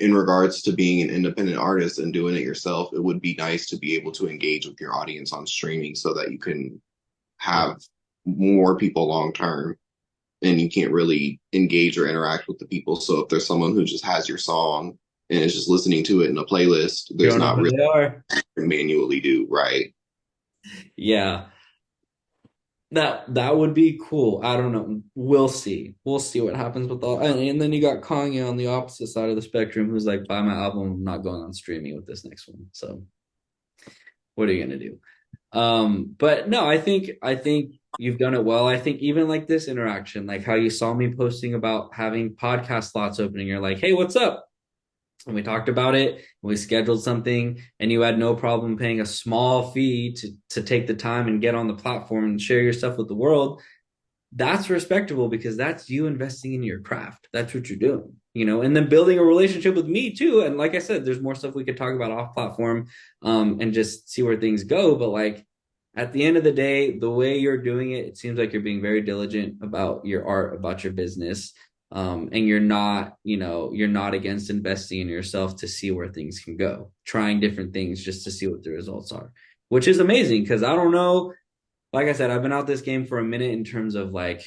in regards to being an independent artist and doing it yourself, it would be nice to be able to engage with your audience on streaming so that you can yeah, have more people long term and you can't really engage or interact with the people. So if there's someone who just has your song and is just listening to it in a playlist, you there's don't know not who really they are. manually do, right? Yeah, that would be cool. I don't know. We'll see. We'll see what happens with all. And then you got Kanye on the opposite side of the spectrum, who's like, "Buy my album. I'm not going on streaming with this next one." So what are you gonna do? But no, I think you've done it well. I think even like this interaction, like how you saw me posting about having podcast slots opening, you're like, hey, what's up? And we talked about it, and we scheduled something, and you had no problem paying a small fee to take the time and get on the platform and share your stuff with the world. That's respectable because that's you investing in your craft. That's what you're doing, and then building a relationship with me too. And like I said, there's more stuff we could talk about off platform, and just see where things go. But like at the end of the day, the way you're doing it, it seems like you're being very diligent about your art, about your business. And you're not against investing in yourself to see where things can go, trying different things just to see what the results are, which is amazing because I don't know, like I said, I've been out this game for a minute in terms of like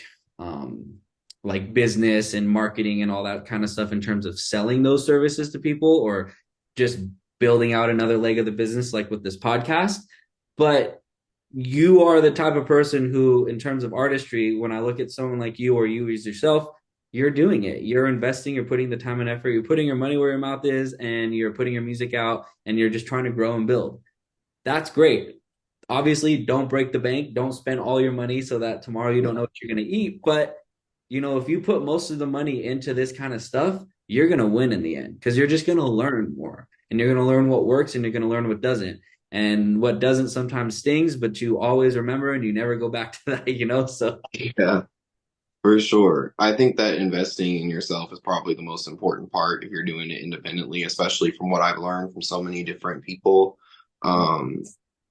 business and marketing and all that kind of stuff in terms of selling those services to people or just building out another leg of the business like with this podcast. But you are the type of person who, in terms of artistry, when I look at someone like you or you as yourself, you're doing it. You're investing, you're putting the time and effort, you're putting your money where your mouth is, and you're putting your music out and you're just trying to grow and build. That's great. Obviously, don't break the bank. Don't spend all your money so that tomorrow you don't know what you're going to eat. But, if you put most of the money into this kind of stuff, you're going to win in the end because you're just going to learn more and you're going to learn what works and you're going to learn what doesn't. And what doesn't sometimes stings, but you always remember and you never go back to that. So, Yeah, for sure. I think that investing in yourself is probably the most important part if you're doing it independently, especially from what I've learned from so many different people. Um,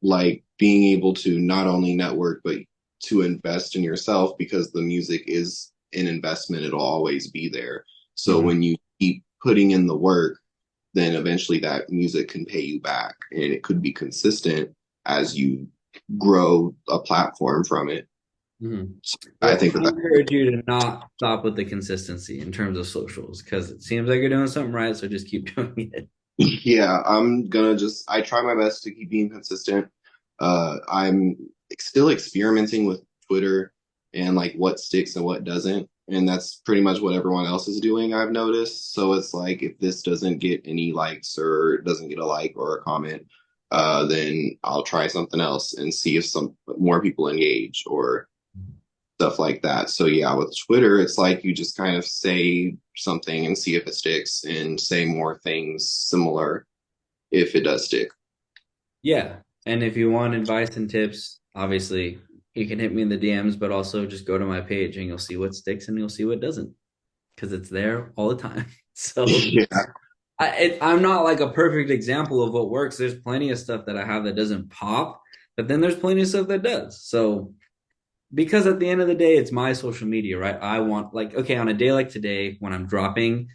like being able to not only network, but to invest in yourself because the music is an investment, it'll always be there. So mhm. when you keep putting in the work, then eventually that music can pay you back and it could be consistent as you grow a platform from it. Mhm. I Well, think I that encourage you to not stop with the consistency in terms of socials because it seems like you're doing something right. So just keep doing it. yeah, I'm gonna I try my best to keep being consistent. I'm still experimenting with Twitter and like what sticks and what doesn't. And that's pretty much what everyone else is doing, I've noticed. So it's like if this doesn't get any likes or doesn't get a like or a comment, then I'll try something else and see if some more people engage or stuff like that. So yeah, with Twitter, it's like you just kind of say something and see if it sticks and say more things similar if it does stick. Yeah. And if you want advice and tips, obviously you can hit me in the DMs, but also just go to my page and you'll see what sticks and you'll see what doesn't because it's there all the time. So Yeah. I'm not like a perfect example of what works. There's plenty of stuff that I have that doesn't pop, but then there's plenty of stuff that does. So because at the end of the day, it's my social media, right? I want like, okay, on a day like today when I'm dropping,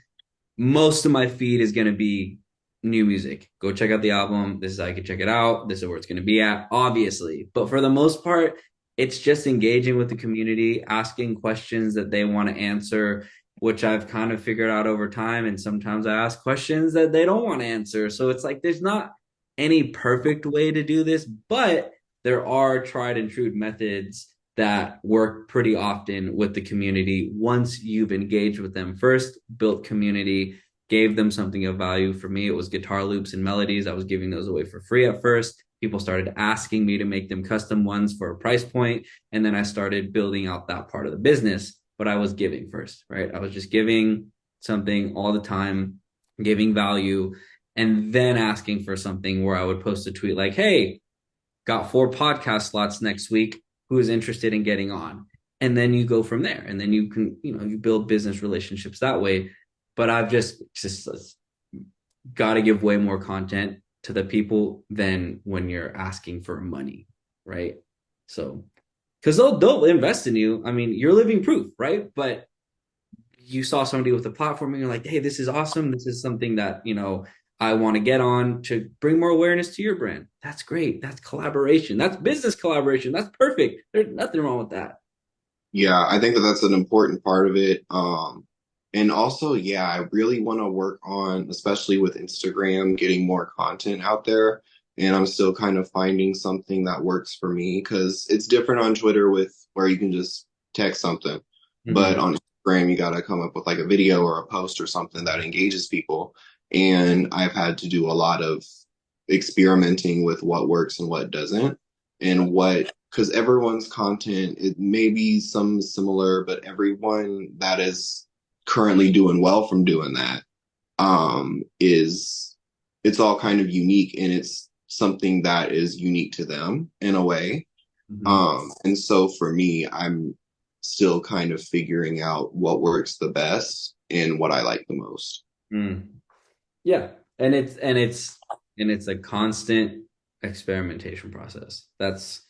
most of my feed is going to be new music. Go check out the album. This is how you can check it out. This is where it's going to be at, obviously. But for the most part, it's just engaging with the community, asking questions that they want to answer, which I've kind of figured out over time. And sometimes I ask questions that they don't want to answer. So it's like there's not any perfect way to do this, but there are tried and true methods that work pretty often with the community once you've engaged with them first, built community, gave them something of value. For me, it was guitar loops and melodies. I was giving those away for free at first. People started asking me to make them custom ones for a price point, and then I started building out that part of the business. But I was giving first, right? I was just giving something all the time, giving value, and then asking for something where I would post a tweet like, hey, got 4 podcast slots next week. Who is interested in getting on? And then you go from there. And then you can, you build business relationships that way. But I've just got to give way more content to the people than when you're asking for money, right? So, because they'll invest in you. I mean, you're living proof, right? But you saw somebody with a platform and you're like, hey, this is awesome. This is something that, I want to get on to bring more awareness to your brand. That's great. That's collaboration. That's business collaboration. That's perfect. There's nothing wrong with that. Yeah, I think that that's an important part of it. And also, yeah, I really want to work on, especially with Instagram, getting more content out there. And I'm still kind of finding something that works for me because it's different on Twitter with where you can just text something. But Mm-hmm. on Instagram, you got to come up with like a video or a post or something that engages people. And I've had to do a lot of experimenting with what works and what doesn't. and what, because everyone's content, it may be some similar, but everyone that is currently doing well from doing that is it's all kind of unique, and it's something that is unique to them in a way. Mhm. And so for me, I'm still kind of figuring out what works the best and what I like the most. Mm. Yeah, and it's a constant experimentation process. That's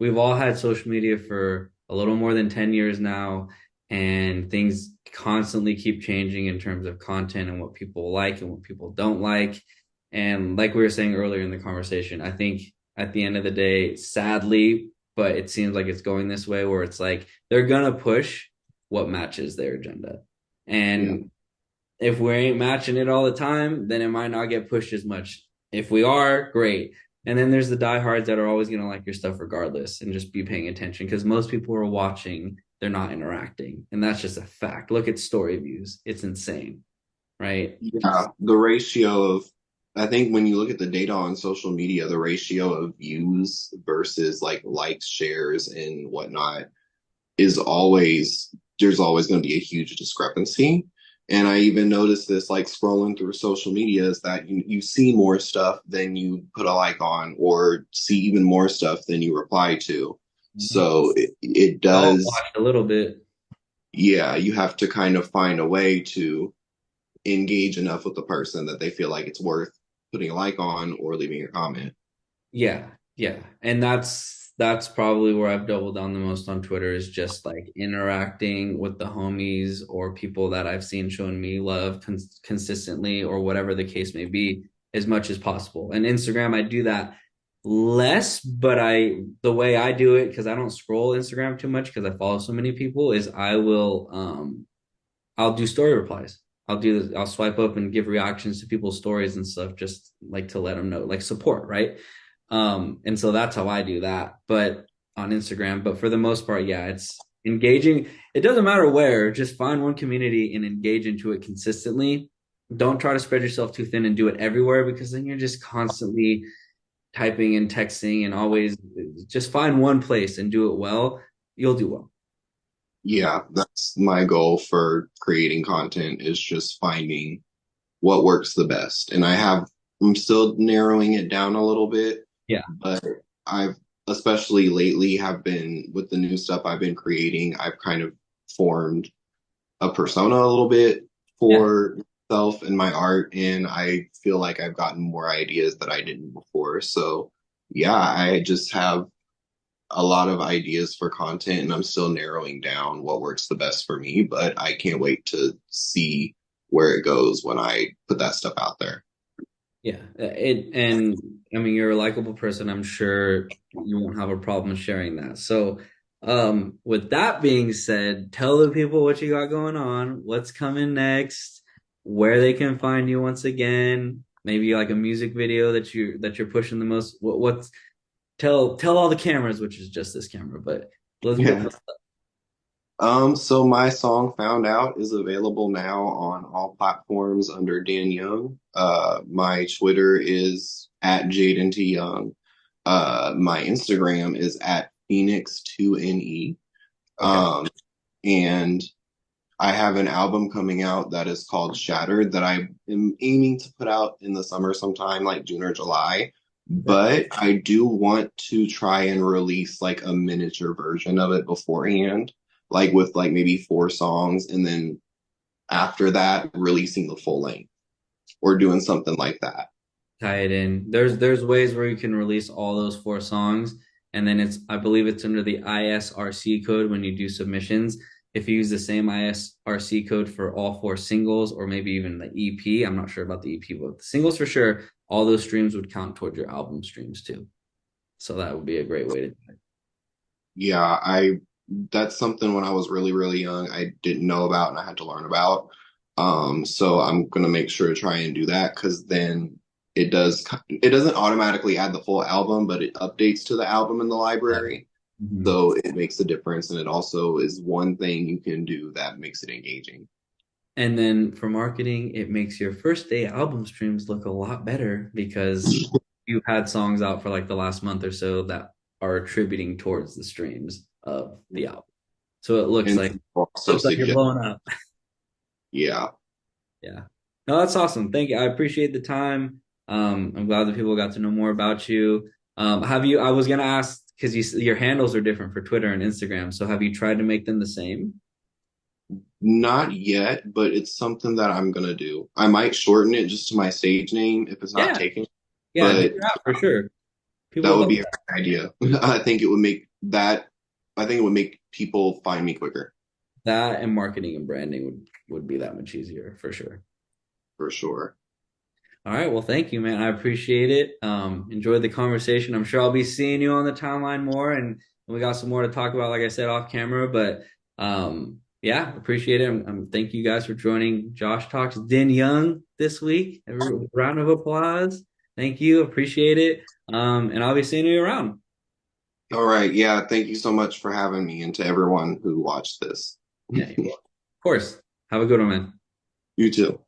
we've all had social media for a little more than 10 years now, and things constantly keep changing in terms of content and what people like and what people don't like. And like we were saying earlier in the conversation, I think at the end of the day, sadly, but it seems like it's going this way where it's like they're gonna push what matches their agenda. Yeah. And if we ain't matching it all the time, then it might not get pushed as much. If we are, great. And then there's the diehards that are always going to like your stuff regardless and just be paying attention because most people are watching, they're not interacting. And that's just a fact. Look at story views, it's insane, right? Yeah, the ratio of, I think when you look at the data on social media, the ratio of views versus like likes, shares, and whatnot is always, there's always going to be a huge discrepancy. And I even noticed this like scrolling through social media is that you see more stuff than you put a like on, or see even more stuff than you reply to. Mhm. So it I'll does, watch a little bit. yeah, you have to kind of find a way to engage enough with the person that they feel like it's worth putting a like on or leaving a comment. Yeah, yeah. And that's probably where I've doubled down the most on Twitter is just like interacting with the homies or people that I've seen showing me love consistently or whatever the case may be as much as possible. And Instagram, I do that less, but the way I do it because I don't scroll Instagram too much because I follow so many people is I'll do story replies. I'll swipe up and give reactions to people's stories and stuff just like to let them know like support, right? And so that's how I do that, but on Instagram. But for the most part, yeah, it's engaging. It doesn't matter where, just find one community and engage into it consistently. Don't try to spread yourself too thin and do it everywhere because then you're just constantly typing and texting and always just find one place and do it well. You'll do well. Yeah, that's my goal for creating content is just finding what works the best. And I'm still narrowing it down a little bit, Yeah. but I've, especially lately, have been with the new stuff I've been creating, I've kind of formed a persona a little bit Yeah. for myself and my art, and I feel like I've gotten more ideas that I didn't before. So yeah, I just have a lot of ideas for content, and I'm still narrowing down what works the best for me, but I can't wait to see where it goes when I put that stuff out there. Yeah, and I mean you're a likable person. I'm sure you won't have a problem sharing that. So, with that being said, tell the people what you got going on, what's coming next, where they can find you once again. Maybe like a music video that you're pushing the most. What's tell all the cameras, which is just this camera, but let's what. Yeah. So my song Found Out is available now on all platforms under Dyn Yng. My Twitter is at Jaden T. Young. My Instagram is at Phoenix2NE. Okay. And I have an album coming out that is called Shattered that I am aiming to put out in the summer sometime, like June or July. But I do want to try and release like a miniature version of it beforehand, like with like maybe 4 songs, and then after that, releasing the full length or doing something like that. Tie it in. There's ways where you can release all those 4 songs, and then it's I believe it's under the ISRC code when you do submissions. If you use the same ISRC code for all 4 singles, or maybe even the EP, I'm not sure about the EP, but the singles for sure, all those streams would count towards your album streams too. So that would be a great way to do it. Yeah, that's something when I was really, really young, I didn't know about and I had to learn about. So I'm gonna make sure to try and do that because then it doesn't automatically add the full album, but it updates to the album in the library. Mhm. So it makes a difference, and it also is one thing you can do that makes it engaging. And then for marketing, it makes your first day album streams look a lot better because you've had songs out for like the last month or so that are attributing towards the streams of the album. So it looks And like also you're suggest, blowing up. yeah. Yeah. No, that's awesome. Thank you. I appreciate the time. I'm glad that people got to know more about you. Have you, I was gonna ask because your handles are different for Twitter and Instagram. So have you tried to make them the same? Not yet, but it's something that I'm gonna do. I might shorten it just to my stage name if it's not Yeah. taken, Yeah, do but that for sure. People that would would love be a that. great idea. I think it would make that, I think it would make people find me quicker, That and marketing and branding would be that much easier for sure. for sure. All right. Well, thank you, man. I appreciate it. Enjoyed the conversation. I'm sure I'll be seeing you on the timeline more, and we got some more to talk about, like I said, off camera. But yeah, appreciate it. Thank you guys for joining Josh Talks Dyn Yng this week. A round of applause. Thank you. Appreciate it. And I'll be seeing you around. All right. Yeah. Thank you so much for having me and to everyone who watched this. Yeah, of course. Have a good one, man. You too.